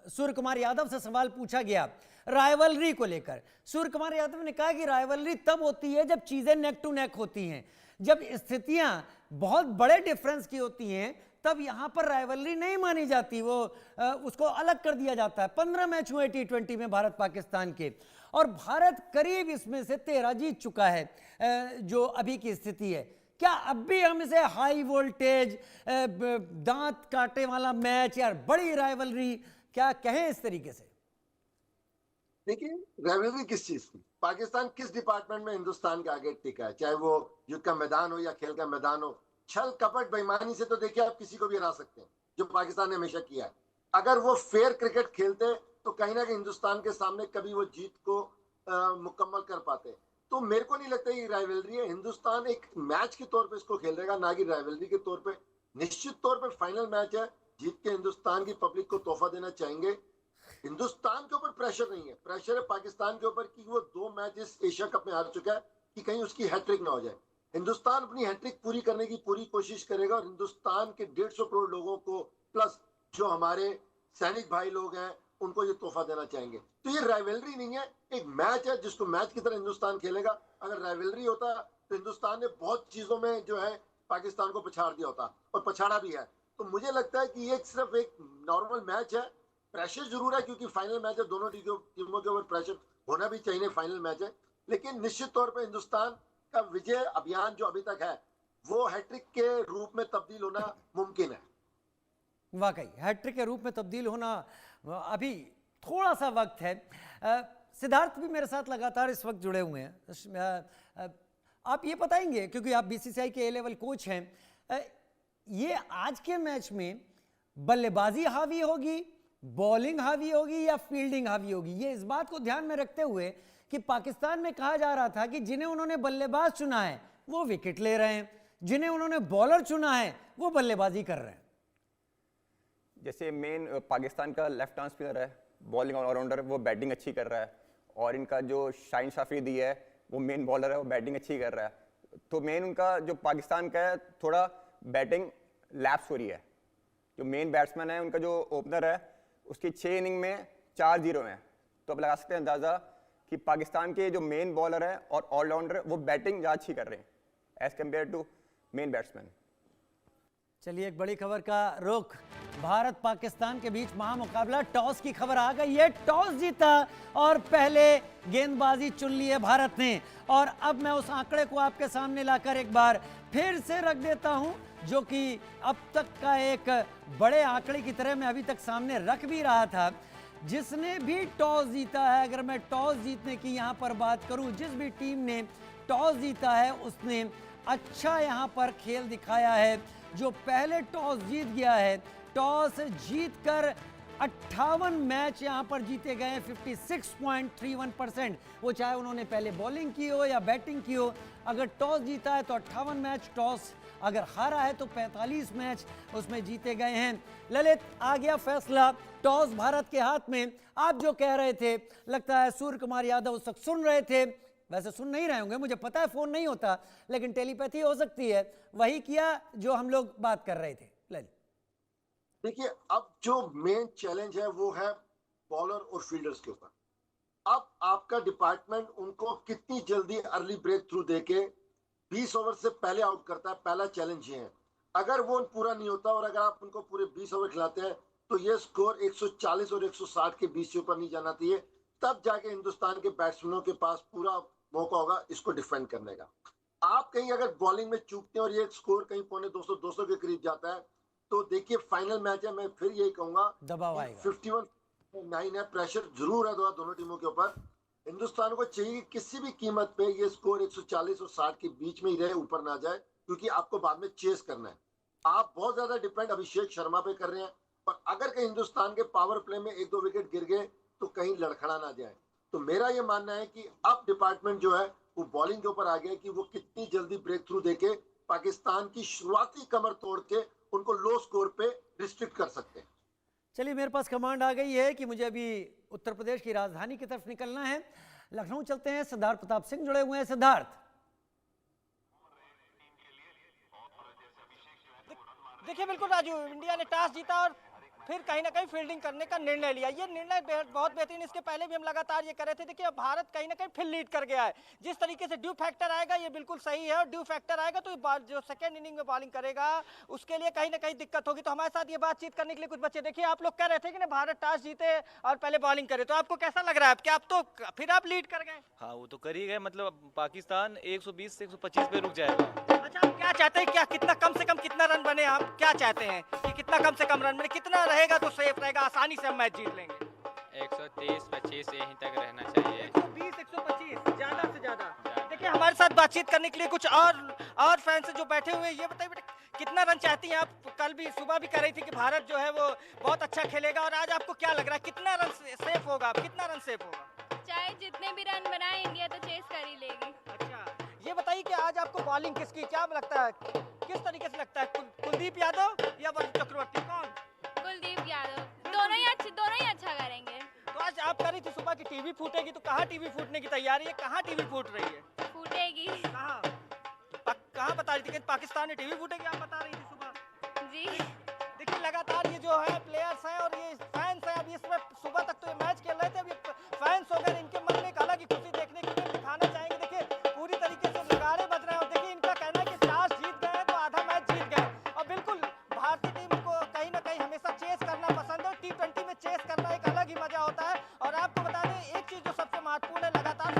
सूर्य कुमार यादव से सवाल पूछा गया राइवलरी को लेकर। सूर्य कुमार यादव ने कहा कि राइवलरी तब होती है जब चीजें नेक टू नेक होती हैं, जब स्थितियां बहुत बड़े डिफरेंस की होती हैं, तब यहां पर राइवलरी नहीं मानी जाती, वो उसको अलग कर दिया जाता है। 15 मैच हुए T20 में भारत पाकिस्तान के, और भारत करीब इसमें से 13 जीत चुका है, जो अभी की स्थिति है। क्या अब भी हम इसे हाई वोल्टेज, दांत काटे वाला मैच या बड़ी राइवलरी क्या कहें इस तरीके से? देखिए राइवलरी किस चीज की, पाकिस्तान किस डिपार्टमेंट में हिंदुस्तान के आगे टिका है, चाहे वो युद्ध का मैदान हो या खेल का मैदान हो। छल कपट बेईमानी से तो देखिए आप किसी को भी हरा सकते हैं, जो पाकिस्तान ने हमेशा किया है। अगर वो फेयर क्रिकेट खेलते तो कहीं ना कहीं हिंदुस्तान के सामने कभी वो जीत को मुकम्मल कर पाते। तो मेरे को नहीं लगता ये राइवलरी है। हिंदुस्तान एक मैच के तौर पे इसको खेलेगा, ना कि राइवलरी के तौर पे। निश्चित तौर पे फाइनल मैच है, जीत के हिंदुस्तान की पब्लिक को तोहफा देना चाहेंगे। हिंदुस्तान के ऊपर प्रेशर नहीं है, प्रेशर है पाकिस्तान के ऊपर कि वो 2 मैच इस एशिया कप में हार चुका है कि कहीं उसकी हैट्रिक ना हो जाए। हिंदुस्तान अपनी हैट्रिक पूरी करने की पूरी कोशिश करेगा और हिंदुस्तान के 150 करोड़ लोगों को प्लस जो हमारे सैनिक भाई लोग हैं उनको ये तोहफा देना चाहेंगे। तो ये राइवलरी नहीं है, एक मैच है जिसको मैच की तरह हिंदुस्तान खेलेगा। अगर राइवलरी होता तो हिंदुस्तान ने बहुत चीजों में जो है पाकिस्तान को पछाड़ दिया होता, और पछाड़ा भी है। तो मुझे लगता है कि ये सिर्फ एक नॉर्मल मैच है। प्रेशर जरूर है क्योंकि फाइनल मैच है, दोनों टीमों के ऊपर प्रेशर होना भी चाहिए, फाइनल मैच है। लेकिन निश्चित तौर पर हिंदुस्तान का विजय अभियान जो अभी तक है वो हैट्रिक के रूप में तब्दील होना मुमकिन है। वाकई हैट्रिक के रूप में तब्दील होना अभी थोड़ा सा वक्त है। सिद्धार्थ भी मेरे साथ लगातार इस वक्त जुड़े हुए हैं। आप ये बताएंगे क्योंकि आप बीसीसीआई के ए लेवल कोच हैं, ये आज के मैच में बल्लेबाजी हावी होगी, बॉलिंग हावी होगी या फील्डिंग हावी होगी? ये इस बात को ध्यान में रखते हुए कि पाकिस्तान में कहा जा रहा था कि जिन्हें उन्होंने बल्लेबाज चुना है वो विकेट ले रहे हैं, जिन्हें उन्होंने बॉलर चुना है वो बल्लेबाजी कर रहे हैं। जैसे मेन पाकिस्तान का लेफ्ट आर्म स्पिनर है, बॉलिंग ऑलराउंडर, वो बैटिंग अच्छी कर रहा है, और इनका जो शाहीन शाफरीदी है वो मेन बॉलर है, वो बैटिंग अच्छी कर रहा है। तो मेन उनका जो पाकिस्तान का है थोड़ा बैटिंग लैप्स हो रही है। जो मेन बैट्समैन है उनका जो ओपनर है उसकी 6 इनिंग में 4 0 हैं। तो अब लगा सकते हैं अंदाज़ा कि पाकिस्तान के जो मेन बॉलर है और ऑलराउंडर वो बैटिंग ज़्यादा अच्छी कर रहे हैं as compare to main batsman. चलिए एक बड़ी खबर का रुख, भारत पाकिस्तान के बीच महामुकाबला, टॉस की खबर आ गई है। टॉस जीता और पहले गेंदबाजी चुन ली है भारत ने। और अब मैं उस आंकड़े को आपके सामने लाकर एक बार फिर से रख देता हूं, जो कि अब तक का एक बड़े आंकड़े की तरह मैं अभी तक सामने रख भी रहा था। जिसने भी टॉस जीता है, अगर मैं टॉस जीतने की यहां पर बात करूं, जिस भी टीम ने टॉस जीता है उसने अच्छा यहां पर खेल दिखाया है। जो पहले टॉस जीत गया है, टॉस जीतकर 58 मैच यहां पर जीते गए हैं, 56.31%। वो चाहे उन्होंने पहले बॉलिंग की हो या बैटिंग की हो, अगर टॉस जीता है तो 58 मैच, टॉस अगर हारा है तो 45 मैच उसमें जीते गए हैं। ललित, आ गया फैसला, टॉस भारत के हाथ में। आप जो कह रहे थे, लगता है सूर्य कुमार यादव उस वक्त सुन रहे थे, वैसे सुन नहीं रहे होंगे, मुझे पता है फोन नहीं होता, लेकिन टेलीपैथी हो सकती है, वही किया जो हम लोग बात कर रहे थे। ललित, देखिए अब जो मेन चैलेंज है वो है बॉलर और फील्डर्स के ऊपर। अब आपका डिपार्टमेंट उनको कितनी जल्दी अर्ली ब्रेक थ्रू देके 20 ओवर से पहले आउट करता है, पहला चैलेंज ये है। अगर वो पूरा नहीं होता और अगर आप उनको पूरे 20 ओवर खिलाते हैं तो ये स्कोर 140 और 160 के बीच से ऊपर नहीं जाना चाहिए। तब जाके हिंदुस्तान के बैट्समैनों के पास पूरा मौका होगा इसको डिफेंड करने का। आप कहीं अगर बॉलिंग में चूकते हैं और ये स्कोर कहीं पौने 200 के करीब जाता है तो देखिए फाइनल मैच है, मैं फिर यही कहूंगा दबाव आएगा, 51-9 है, प्रेशर जरूर है दोनों टीमों के ऊपर। हिंदुस्तान को चाहिए कि किसी भी कीमत पे ये स्कोर 140 और 60 के बीच में ही रहे, ऊपर ना जाए, क्योंकि आपको बाद में चेस करना है। आप बहुत ज्यादा डिपेंड अभिषेक शर्मा पे कर रहे हैं, और अगर कहीं हिंदुस्तान के पावर प्ले में 1-2 विकेट गिर गए तो कहीं लड़खड़ा ना जाए। तो मेरा ये मानना है कि अब डिपार्टमेंट जो है वो बॉलिंग के ऊपर आ गया कि वो कितनी जल्दी ब्रेक थ्रू देके पाकिस्तान की शुरुआती कमर तोड़ के उनको लो स्कोर पे रिस्ट्रिक्ट कर सकते हैं। चलिए मेरे पास कमांड आ गई है कि मुझे अभी उत्तर प्रदेश की राजधानी की तरफ निकलना है। लखनऊ चलते हैं, सिद्धार्थ प्रताप सिंह जुड़े हुए हैं। सिद्धार्थ, देखिए बिल्कुल राजू, इंडिया ने टॉस जीता और फिर कहीं ना कहीं फील्डिंग करने का निर्णय लिया। ये निर्णय बहुत बेहतरीन, इसके पहले भी हम लगातार ये कर रहे थे। देखिए भारत कहीं ना कहीं फिर लीड कर गया है। जिस तरीके से ड्यू फैक्टर आएगा ये बिल्कुल सही है, और ड्यू फैक्टर आएगा तो जो सेकंड इनिंग में बॉलिंग करेगा उसके लिए कहीं ना कहीं दिक्कत होगी। तो हमारे साथ ये बातचीत करने के लिए कुछ बच्चे, देखिए आप लोग कह रहे थे कि ना भारत टॉस जीते और पहले बॉलिंग करे, तो आपको कैसा लग रहा है? क्या आप तो फिर आप लीड कर गए? हाँ वो तो कर ही गए, मतलब पाकिस्तान 120 से 125 पे रुक जाएगा। अच्छा, आप क्या चाहते हैं, क्या कितना कम से कम कितना रन बने? आप क्या चाहते हैं कि कितना कम से कम रन बने, कितना रहेगा तो सेफ रहेगा, आसानी से हम मैच जीत लेंगे? 130-25 यहीं तक रहना चाहिए। 120 125 ज्यादा से ज्यादा। देखिए हमारे साथ बातचीत करने के लिए कुछ और फैंस जो बैठे हुए हैं, ये बताइए बेटा कितना रन चाहती हैं आप? कल भी सुबह भी कह रही थी कि भारत जो है वो बहुत अच्छा खेलेगा, और आज आपको क्या लग रहा है कितना रन सेफ होगा? कितना रन सेफ होगा? चाहे जितने भी रन बनाए इंडिया तो चेस कर ही लेगी। अच्छा ये बताइए कि आज आपको बॉलिंग किसकी क्या लगता है, किस तरीके से लगता है? कुलदीप यादव या वरुण चक्रवर्ती, कौन? कुलदीप यादव, दोनों ही अच्छा करेंगे। तो आज आप कह रही थी सुबह की टीवी फूटेगी, तो कहाँ टीवी फूटने की तैयारी है? कहाँ टीवी फूट रही है? फूटेगी। कहाँ बता रही थी कि पाकिस्तान में टीवी फूटेगी, आप बता रही थी सुबह? जी। देखिए लगातार ये जो है प्लेयर्स हैं और ये फैंस हैं, अब इसमें सुबह तक तो ये मैच खेल रहे थे, अब ये फैंस हो गए, इनके मन में एक अलग ही खुशी देखने के लिए दिखाना चाहेंगे। देखिए पूरी तरीके से नगाड़े बज रहे हैं, और देखिए इनका कहना है कि टॉस जीत गए तो आधा मैच जीत गए। और बिल्कुल भारतीय टीम को कहीं ना कहीं हमेशा चेस करना पसंद है, और T20 में चेस करना एक अलग ही मजा होता है। और आपको बता दें एक चीज जो सबसे महत्वपूर्ण है, लगातार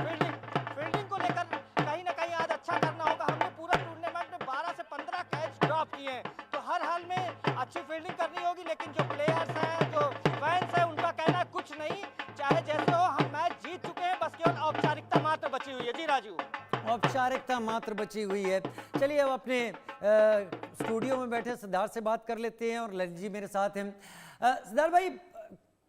फील्डिंग को लेकर कहीं ना कहीं आज अच्छा करना होगा। हमने पूरा टूर्नामेंट में 12 से 15 कैच ड्रॉप किए हैं, तो हर हाल में अच्छी फील्डिंग करनी होगी। लेकिन जो प्लेयर्स हैं, जो फैंस हैं, उनका कहना है कुछ नहीं, चाहे जैसे हो हम मैच जीत चुके हैं, बस केवल औपचारिकता मात्र बची हुई है। जी राजू, औपचारिकता मात्र बची हुई है। चलिए अब अपने स्टूडियो में बैठे सिद्धार्थ से बात कर लेते हैं, और ललित जी मेरे साथ हैं। सिद्धार्थ भाई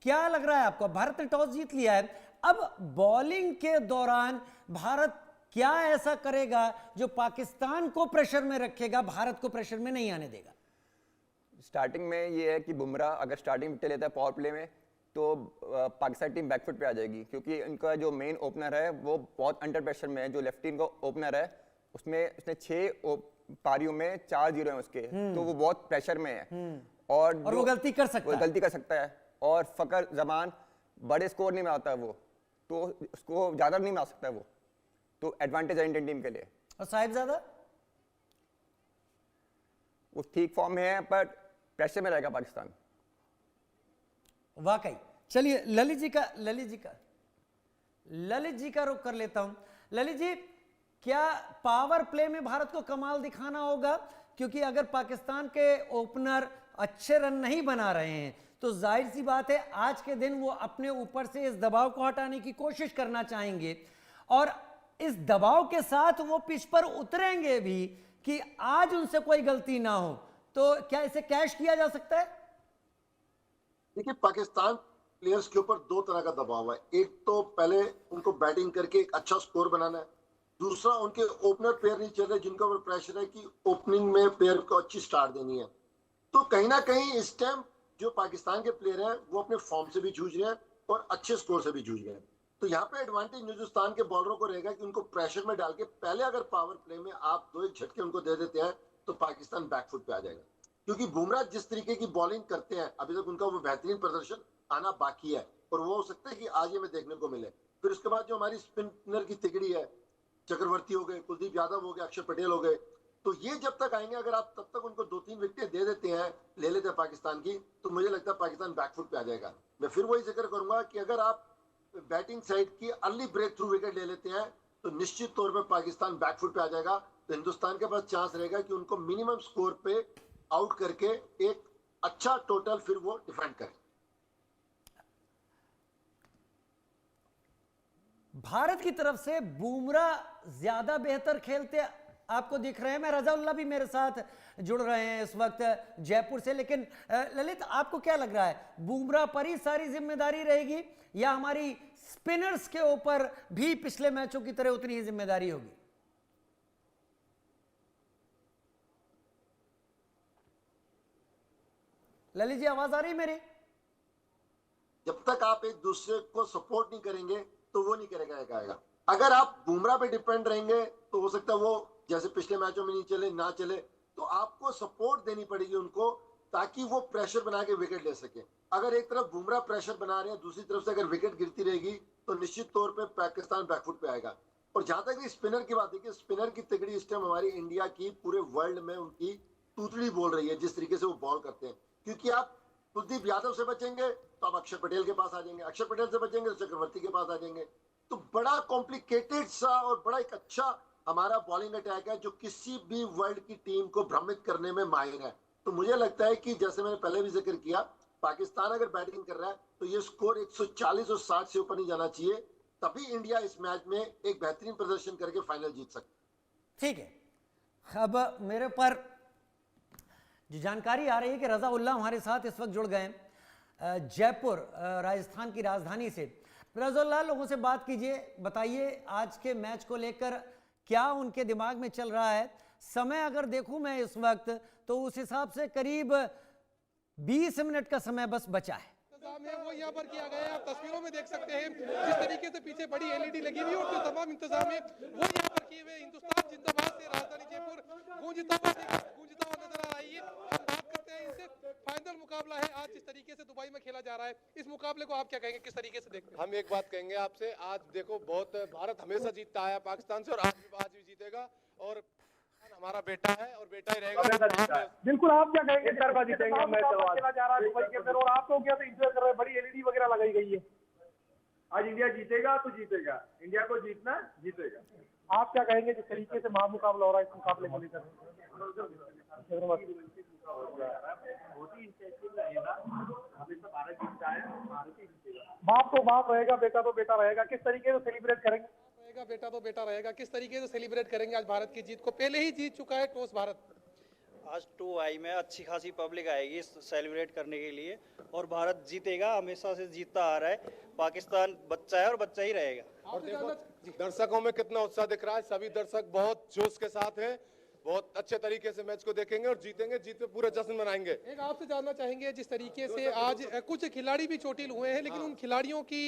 क्या लग रहा है आपको? भारत ने टॉस जीत लिया है, अब बॉलिंग के दौरान भारत क्या ऐसा करेगा जो पाकिस्तान को प्रेशर में रखेगा, भारत को प्रेशर में नहीं आने देगा? स्टार्टिंग में ये है कि बुमराह अगर स्टार्टिंग विकेट लेता है पावर प्ले में, तो पाकिस्तान टीम बैकफुट पे आ जाएगी, क्योंकि इनका जो मेन ओपनर है वो बहुत अंडर प्रेशर में है। जो लेफ्टी इनका ओपनर है उसने 6 पारियों में 4 जीरो हैं उसके, तो वो बहुत प्रेशर में है, और वो गलती कर सकता है। और फकर जमान बड़े स्कोर नहीं में आता है वो, तो उसको ज्यादा नहीं मार सकता है वो, तो एडवांटेज है इंडियन टीम के लिए। और साहिबजादा वो ठीक फॉर्म में है, पर प्रेशर में रहेगा पाकिस्तान वाकई। चलिए ललित जी का रुख कर लेता हूं। ललित जी, क्या पावर प्ले में भारत को कमाल दिखाना होगा? क्योंकि अगर पाकिस्तान के ओपनर अच्छे रन नहीं बना रहे हैं, तो जाहिर सी बात है आज के दिन वो अपने ऊपर से इस दबाव को हटाने की कोशिश करना चाहेंगे, और इस दबाव के साथ वो पिच पर उतरेंगे भी कि आज उनसे कोई गलती ना हो। तो क्या इसे कैश किया जा सकता है? देखिए, पाकिस्तान प्लेयर्स के ऊपर 2 तरह का दबाव है। एक तो पहले उनको बैटिंग करके एक अच्छा स्कोर बनाना है, दूसरा उनके ओपनर प्लेयर नहीं चल रहे, जिनके ऊपर प्रेशर है कि ओपनिंग में प्लेयर को अच्छी स्टार्ट देनी है। तो कहीं ना कहीं इस टाइम जो पाकिस्तान के प्लेयर हैं वो अपने फॉर्म से भी जूझ रहे हैं और अच्छे स्कोर से भी जूझ रहे हैं। तो यहाँ पे एडवांटेज हिंदुस्तान के बॉलरों को रहेगा कि उनको प्रेशर में डाल के पहले अगर पावर प्ले में आप 2-1 झटके उनको दे देते हैं, तो पाकिस्तान बैकफुट पे आ जाएगा। क्योंकि बुमराह जिस तरीके की बॉलिंग करते हैं, अभी तक उनका वो बेहतरीन प्रदर्शन आना बाकी है, और वो हो सकता है कि आज ये में देखने को मिले। फिर उसके बाद जो हमारी स्पिनर की तिकड़ी है, चक्रवर्ती हो गए, कुलदीप यादव हो गए, अक्षर पटेल हो गए, तो ये जब तक आएंगे, अगर आप तब तक उनको 2-3 विकेटें दे देते हैं, ले लेते हैं पाकिस्तान की, तो मुझे लगता है पाकिस्तान बैकफुट पे आ जाएगा। मैं फिर वही जिक्र करूंगा कि अगर आप बैटिंग साइड की अर्ली ब्रेक थ्रू विकेट ले लेते हैं, तो निश्चित तौर पे पाकिस्तान बैकफुट पे आ जाएगा। तो हिंदुस्तान के पास चांस रहेगा कि उनको मिनिमम स्कोर पे आउट करके एक अच्छा टोटल फिर वो डिफेंड करें। भारत की तरफ से बुमराह ज्यादा बेहतर खेलते आपको दिख रहे हैं। मैं रजाउल्लाह भी मेरे साथ जुड़ रहे हैं इस वक्त जयपुर से। लेकिन ललित, आपको क्या लग रहा है, बुमराह पर ही सारी जिम्मेदारी रहेगी या हमारी स्पिनर्स के ऊपर भी पिछले मैचों की तरह उतनी ही जिम्मेदारी होगी? ललित जी, आवाज आ रही मेरी? जब तक आप एक दूसरे को सपोर्ट नहीं करेंगे तो वो नहीं करेगा। अगर आप बुमराह पे डिपेंड रहेंगे तो हो सकता है वो जैसे पिछले मैचों में नहीं चले ना चले, तो आपको सपोर्ट देनी पड़ेगी उनको, ताकि वो प्रेशर बना के विकेट ले सके। अगर एक तरफ बुमराह प्रेशर बना रहे हैं, दूसरी तरफ से अगर विकेट गिरती रहेगी, तो निश्चित तौर पे पाकिस्तान बैकफुट पे आएगा। और जहां तक स्पिनर की बात है कि स्पिनर की तिकड़ी इस टाइम हमारी इंडिया की पूरे वर्ल्ड में उनकी तूतड़ी बोल रही है, जिस तरीके से वो बॉल करते हैं। क्योंकि आप कुलदीप यादव से बचेंगे तो आप अक्षर पटेल के पास आ जाएंगे, अक्षर पटेल से बचेंगे तो चक्रवर्ती के पास आ जाएंगे। तो बड़ा कॉम्प्लिकेटेड सा और बड़ा एक अच्छा हमारा बॉलिंग अटैक है, जो किसी भी वर्ल्ड की टीम को भ्रमित करने में माहिर है। तो मुझे लगता है कि जैसे मैंने पहले भी जिक्र किया पाकिस्तान अगर बैटिंग कर रहा है तो ये स्कोर 140 और 60 से ऊपर नहीं जाना चाहिए, तभी इंडिया इस मैच में एक बेहतरीन प्रदर्शन करके फाइनल जीत सकती। ठीक है, अब मेरे पर जो जानकारी आ रही है कि रजा उल्लाह हमारे साथ इस वक्त जुड़ गए हैं जयपुर राजस्थान की राजधानी से। रजा उल्लाह, लोगों से बात कीजिए, बताइए आज के मैच को लेकर क्या उनके दिमाग में चल रहा है। समय अगर देखूं मैं इस वक्त तो उस हिसाब से करीब 20 मिनट का समय बस बचा है। इंतजाम है वो यहाँ पर किया गया है, आप तस्वीरों में देख सकते हैं जिस तरीके से पीछे बड़ी एलईडी लगी हुई है और जो तमाम इंतजाम है वो यहाँ पर किए हुए। हिंदुस्तान जिंदाबाद से राजधानी जयपुर गूंजता हुआ नजर आ रही है। हम बात करते हैं इनसे, फाइनल मुकाबला है आज जिस तरीके से दुबई में खेला जा रहा है, इस मुकाबले को आप क्या कहेंगे, किस तरीके से देखते हैं? हम एक बात कहेंगे आपसे, आज देखो बहुत भारत हमेशा जीतता है पाकिस्तान से और आज भी जीतेगा और हमारा बेटा है और बेटा ही रहेगा। बिल्कुल, आप क्या कहेंगे? जीतेंगे मैच खेला जा रहा है दुबई के अंदर और आप लोग क्या एंजॉय कर रहे हैं, बड़ी एलईडी वगैरह लगाई गई है। आज इंडिया जीतेगा तो जीतेगा, इंडिया को जीतना जीतेगा। आप क्या कहेंगे जिस तरीके से महामुकाबला हो रहा है इस मुकाबले को लेकर? बाप तो बाप रहेगा, बेटा तो बेटा रहेगा, किस तरीके से सेलिब्रेट करेंगे? बेटा तो बेटा रहेगा, किस तरीके से सेलिब्रेट करेंगे आज भारत की जीत को? पहले ही जीत चुका है टॉस भारत। आज 2 आई में अच्छी खासी पब्लिक आएगी सेलिब्रेट करने के लिए और भारत जीतेगा, हमेशा से जीतता आ रहा है। पाकिस्तान बच्चा है और बच्चा ही रहेगा। और देखो दर्शकों में कितना उत्साह दिख रहा है, सभी दर्शक बहुत जोश के साथ हैं, बहुत अच्छे तरीके से मैच को देखेंगे और जीतेंगे, जीत पे पूरा जश्न मनाएंगे। एक आपसे जानना चाहेंगे, जिस तरीके से आज कुछ खिलाड़ी भी चोटिल हुए हैं लेकिन उन खिलाड़ियों की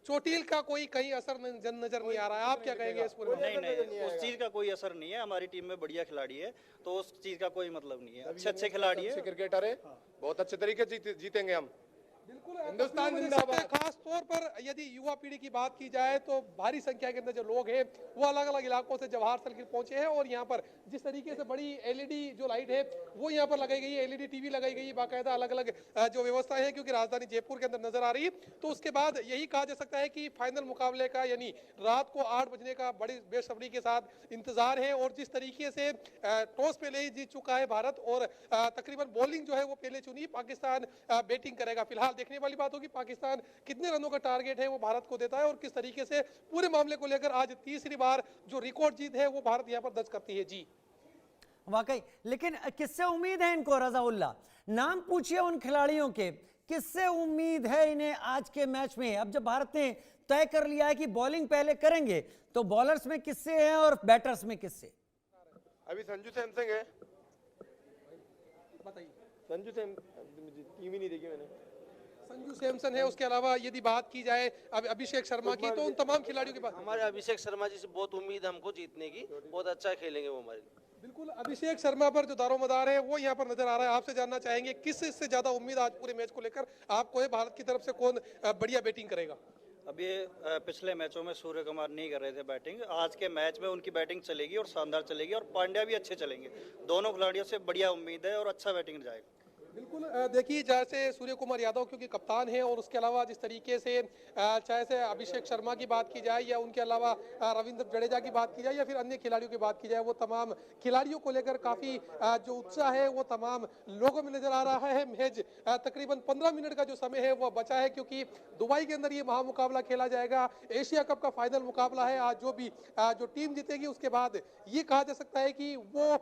चोटिल का कोई कहीं असर नजर नहीं आ रहा है, आप क्या कहेंगे इस पूरे? नहीं, उस चीज का कोई असर नहीं है। हमारी टीम में बढ़िया खिलाड़ी है तो उस चीज का कोई मतलब नहीं है। अच्छे खिलाड़ी है, क्रिकेटर है, बहुत अच्छे तरीके से जीतेंगे हम। बिल्कुल, हिंदुस्तान जिंदाबाद। खास तौर पर यदि युवा पीढ़ी की बात की जाए तो भारी संख्या के अंदर जो लोग हैं वो अलग अलग इलाकों से जवाहर सर्किल पहुंचे हैं और यहाँ पर जिस तरीके से बड़ी एलईडी जो लाइट है वो यहाँ पर लगाई गई है, एलईडी टीवी लगाई गई है, बाकायदा अलग अलग जो व्यवस्थाएं हैं क्योंकि राजधानी जयपुर के अंदर नजर आ रही है। तो उसके बाद यही कहा जा सकता है कि फाइनल मुकाबले का यानी रात को 8 बजने का बड़ी बेसब्री के साथ इंतजार है। और जिस तरीके से टॉस पहले ही जीत चुका है भारत और तकरीबन बॉलिंग जो है वो पहले चुनी, पाकिस्तान बैटिंग करेगा। फिलहाल देखने वाली बात होगी पाकिस्तान कितने रनों का टारगेट है वो भारत को देता है और किस तरीके से पूरे मामले को लेकर आज तीसरी बार जो रिकॉर्ड जीत है वो भारत यहां पर दर्ज करती है। जी वाकई, लेकिन किससे उम्मीद है इनको? रजा उल्लाह, नाम पूछिए उन खिलाड़ियों के, किससे उम्मीद है इन्हें आज के मैच में? अब जब भारत ने तय कर लिया है कि बॉलिंग पहले करेंगे तो बॉलर्स में किससे है और बैटर्स में किससे? अभी संजू सैमसंग है, बताइए। संजू टीम ही नहीं देखी मैंने। संजू सैमसन है, उसके अलावा यदि बात की जाए अब अभिषेक शर्मा की तो उन तमाम खिलाड़ियों के पास हमारे अभिषेक शर्मा जी से बहुत उम्मीद है हमको जीतने की, बहुत अच्छा खेलेंगे वो हमारे। बिल्कुल, अभिषेक शर्मा पर जो दारोमदार है वो यहाँ पर नजर आ रहा है। आपसे जानना चाहेंगे किस से ज्यादा उम्मीद आज पूरे मैच को लेकर आपको है? भारत की तरफ से कौन बढ़िया बैटिंग करेगा? अभी पिछले मैचों में सूर्य कुमार नहीं कर रहे थे बैटिंग, आज के मैच में उनकी बैटिंग चलेगी और शानदार चलेगी और पांड्या भी अच्छे चलेंगे। दोनों खिलाड़ियों से बढ़िया उम्मीद है और अच्छा बैटिंग जाएगा। बिल्कुल, देखिए जैसे सूर्य कुमार यादव क्योंकि कप्तान है और उसके अलावा जिस तरीके से चाहे से अभिषेक शर्मा की बात की जाए या उनके अलावा रविंद्र जडेजा की बात की जाए या फिर अन्य खिलाड़ियों की बात की जाए, वो तमाम खिलाड़ियों को लेकर काफ़ी जो उत्साह है वो तमाम लोगों में नजर आ रहा है। महज तकरीबन 15 मिनट का जो समय है वो बचा है क्योंकि दुबई के अंदर ये महामुकाबला खेला जाएगा। एशिया कप का फाइनल मुकाबला है। आज जो टीम जीतेगी उसके बाद ये कहा जा सकता है कि वो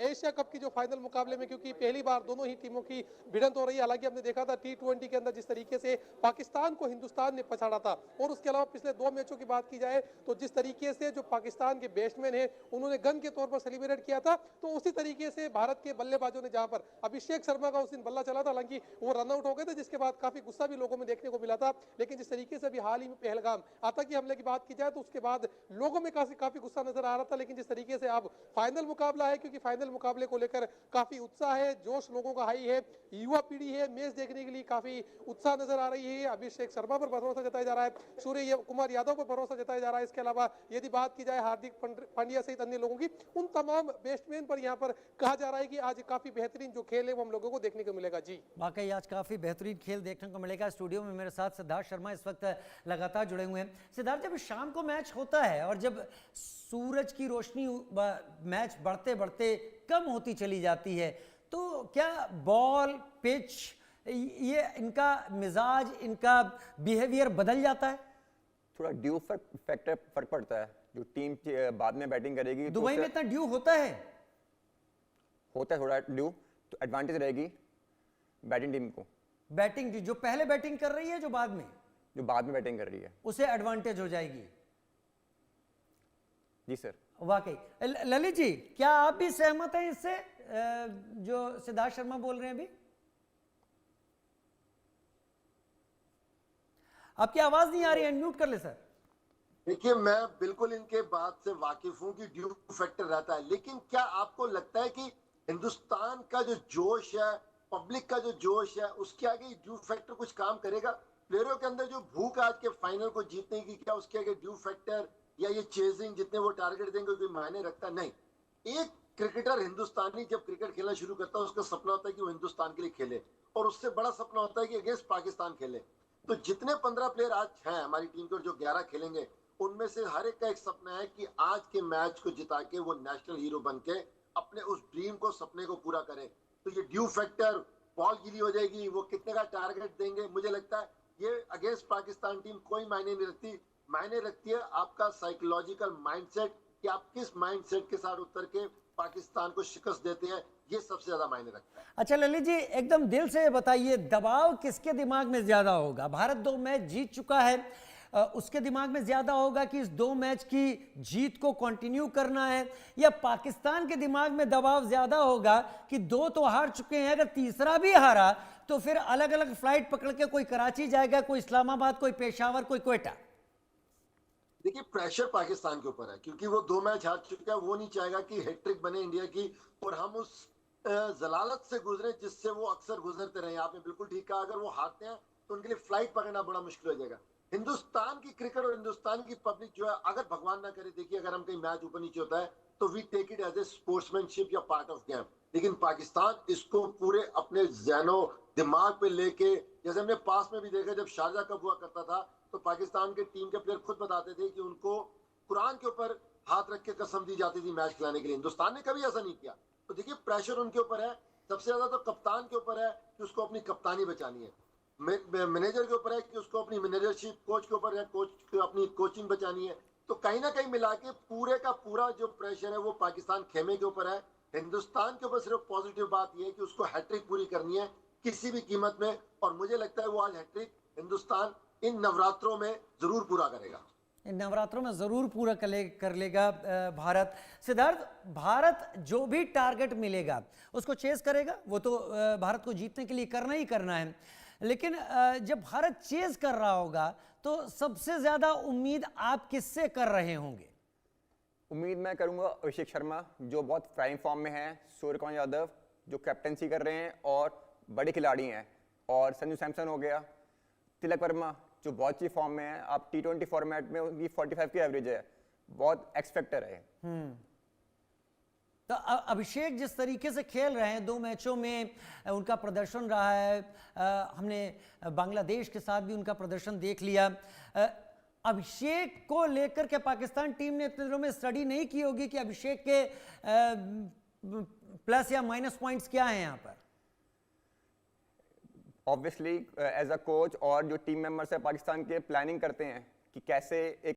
एशिया कप की जो फाइनल मुकाबले में, क्योंकि पहली बार दोनों ही टीमों की भिड़ंत हो रही है। हालांकि हमने देखा था T20 के अंदर जिस तरीके से पाकिस्तान को हिंदुस्तान ने पछाड़ा था और उसके अलावा पिछले 2 मैचों की बात की जाए तो जिस तरीके से जो पाकिस्तान के बैट्समैन हैं उन्होंने गन के तौर पर सेलिब्रेट किया था, तो उसी तरीके से भारत के बल्लेबाजों ने, जहां पर अभिषेक शर्मा का उस दिन बल्ला चला था, हालांकि वो रन आउट हो गए थे जिसके बाद काफी गुस्सा भी लोगों में देखने को मिला था। लेकिन जिस तरीके से अभी हाल ही में पहलगाम आतंकी हमले की बात की जाए तो उसके बाद लोगों में काफी गुस्सा नजर आ रहा था। लेकिन जिस तरीके से अब फाइनल मुकाबला है, क्योंकि फाइनल मुकाबले को लेकर काफी उत्साह है, जोश लोगों का हाई है, युवा पीढ़ी है, मैच देखने के लिए काफी उत्साह नजर आ रही है। अभिषेक शर्मा पर भरोसा जताया जा रहा है, सूर्य कुमार यादव पर भरोसा जताया जा रहा है। इसके अलावा यदि बात की जाए हार्दिक पांड्या सहित अन्य लोगों की, उन तमाम बैट्समैन पर यहाँ पर कहा जा रहा है कि आज काफी बेहतरीन जो खेल है वो हम लोगों को देखने को मिलेगा। जी वाकई आज काफी बेहतरीन खेल देखने को मिलेगा। स्टूडियो में मेरे साथ सिद्धार्थ शर्मा इस वक्त लगातार जुड़े हुए हैं। सिद्धार्थ, जब शाम को मैच होता है और जब सूरज की रोशनी मैच बढ़ते बढ़ते कम होती चली जाती है तो क्या बॉल, पिच ये इनका मिजाज, इनका बिहेवियर बदल जाता है? थोड़ा ड्यू फैक्टर फर्क पड़ता है। जो टीम बाद में बैटिंग करेगी तो दुबई में इतना ड्यू होता है? होता है थोड़ा ड्यू, तो एडवांटेज रहेगी बैटिंग टीम को। बैटिंग जो पहले बैटिंग कर रही है, जो बाद में बैटिंग कर रही है, उसे एडवांटेज हो जाएगी। जी सर। वाकई। ललित जी, क्या आप भी सहमत हैं इससे जो सिद्धार्थ शर्मा बोल रहे हैं अभी? आपकी आवाज नहीं आ रही है, अनम्यूट कर ले सर। देखिए, मैं बिल्कुल इनके बात से वाकिफ हूं कि ड्यू फैक्टर रहता है, लेकिन क्या आपको लगता है कि हिंदुस्तान का जो जोश है, पब्लिक का जो जोश है, उसके आगे ड्यू फैक्टर कुछ काम करेगा? प्लेयरों के अंदर जो भूख आज के फाइनल को जीतने की, क्या उसके आगे ड्यू फैक्टर या ये चेजिंग जितने वो टारगेट देंगे कोई मायने रखता? नहीं। एक क्रिकेटर हिंदुस्तानी जब क्रिकेट खेलना शुरू करता है, उसका सपना होता है कि वो हिंदुस्तान के लिए खेले, और उससे बड़ा सपना होता है कि अगेंस्ट पाकिस्तान खेले। तो जितने 15 प्लेयर आज हैं हमारी टीम के और जो 11 खेलेंगे, उनमें से हर एक का एक सपना है कि आज के मैच को जिता के वो नेशनल हीरो बन के अपने उस ड्रीम को, सपने को पूरा करें। तो ये ड्यू फैक्टर, बॉल गिली हो जाएगी, वो कितने का टारगेट देंगे, मुझे लगता है ये अगेंस्ट पाकिस्तान टीम कोई मायने नहीं रखती। मायने रखती है आपका साइकोलॉजिकल माइंडसेट, कि आप किस माइंडसेट के साथ उतर के पाकिस्तान को शिकस्त देते हैं, ये सबसे ज्यादा मायने रखता है। अच्छा ललित जी, एकदम दिल से बताइए, दबाव किसके दिमाग में ज्यादा होगा? भारत 2 मैच जीत चुका है, उसके दिमाग में ज्यादा होगा कि इस 2 मैच की जीत को कंटिन्यू करना है, या पाकिस्तान के दिमाग में दबाव ज्यादा होगा कि 2 तो हार चुके हैं, अगर तीसरा भी हारा तो फिर अलग अलग फ्लाइट पकड़ के कोई कराची जाएगा, कोई इस्लामाबाद, कोई पेशावर, कोई क्वेटा? देखिए, प्रेशर पाकिस्तान के ऊपर है, क्योंकि वो 2 मैच हार चुका है। वो नहीं चाहेगा कि हैट्रिक बने इंडिया की और हम उस जलालत से गुजरे जिससे वो अक्सर गुजरते रहे। आपने बिल्कुल ठीक कहा, अगर वो हारते हैं तो उनके लिए फ्लाइट पकड़ना बड़ा मुश्किल हो जाएगा। हिंदुस्तान की क्रिकेट और हिंदुस्तान की पब्लिक जो है, अगर भगवान ना करे, देखिए अगर हम कहीं मैच ऊपर नीचे होता है तो we take it as a sportsmanship या पार्ट ऑफ गेम, लेकिन पाकिस्तान इसको पूरे अपने ज़हनो दिमाग पे लेके, जैसे हमने पास में भी देखा जब शारजा कप हुआ करता था, तो पाकिस्तान के टीम के प्लेयर खुद बताते थे कि उनको कुरान के ऊपर हाथ रख के कसम दी जाती थी मैच खिलाने के लिए। हिंदुस्तान ने कभी ऐसा नहीं किया। तो देखिए, प्रेशर उनके ऊपर है, सबसे ज्यादा तो कप्तान के ऊपर है कि उसको अपनी कप्तानी बचानी है, मैनेजर के ऊपर है कि उसको अपनी मैनेजरशिप, कोच के ऊपर है कोच को अपनी कोचिंग बचानी है। तो कहीं ना कहीं मिला के पूरे का पूरा जो प्रेशर है वो पाकिस्तान खेमे के ऊपर है। हिंदुस्तान के ऊपर सिर्फ पॉजिटिव बात यह है कि उसको हैट्रिक पूरी करनी है किसी भी कीमत में, और मुझे लगता है वो आज हैट्रिक हिंदुस्तान इन नवरात्रों में जरूर पूरा करेगा। इन नवरात्रों में जरूर पूरा कर लेगा भारत। सिद्धार्थ, भारत जो भी टारगेट मिलेगा उसको चेस करेगा, वो तो भारत को जीतने के लिए करना ही करना है, लेकिन जब भारत चेस कर रहा होगा तो सबसे ज्यादा उम्मीद आप किससे कर रहे होंगे? उम्मीद मैं करूंगा अभिषेक शर्मा, जो बहुत प्राइम फॉर्म में है, सूर्यकुमार यादव जो कैप्टनसी कर रहे हैं और बड़े खिलाड़ी हैं, और संजू सैमसन हो गया, तिलक वर्मा जो बहुत अच्छी फॉर्म में है। आप T20 फॉर्मेट में उनकी 45 की एवरेज है, बहुत एक्स फैक्टर है। तो अभिषेक जिस तरीके से खेल रहे हैं 2 मैचों में, उनका प्रदर्शन रहा है, हमने बांग्लादेश के साथ भी उनका प्रदर्शन देख लिया। अभिषेक को लेकर के पाकिस्तान टीम ने इतने दिनों में स्टडी नहीं की होगी कि अभिषेक के प्लस या माइनस पॉइंट्स क्या हैं यहाँ पर? ऑब्वियसली एज अ कोच और जो टीम मेंबर्स है पाकिस्तान के, प्लानिंग करते हैं कि कैसे एक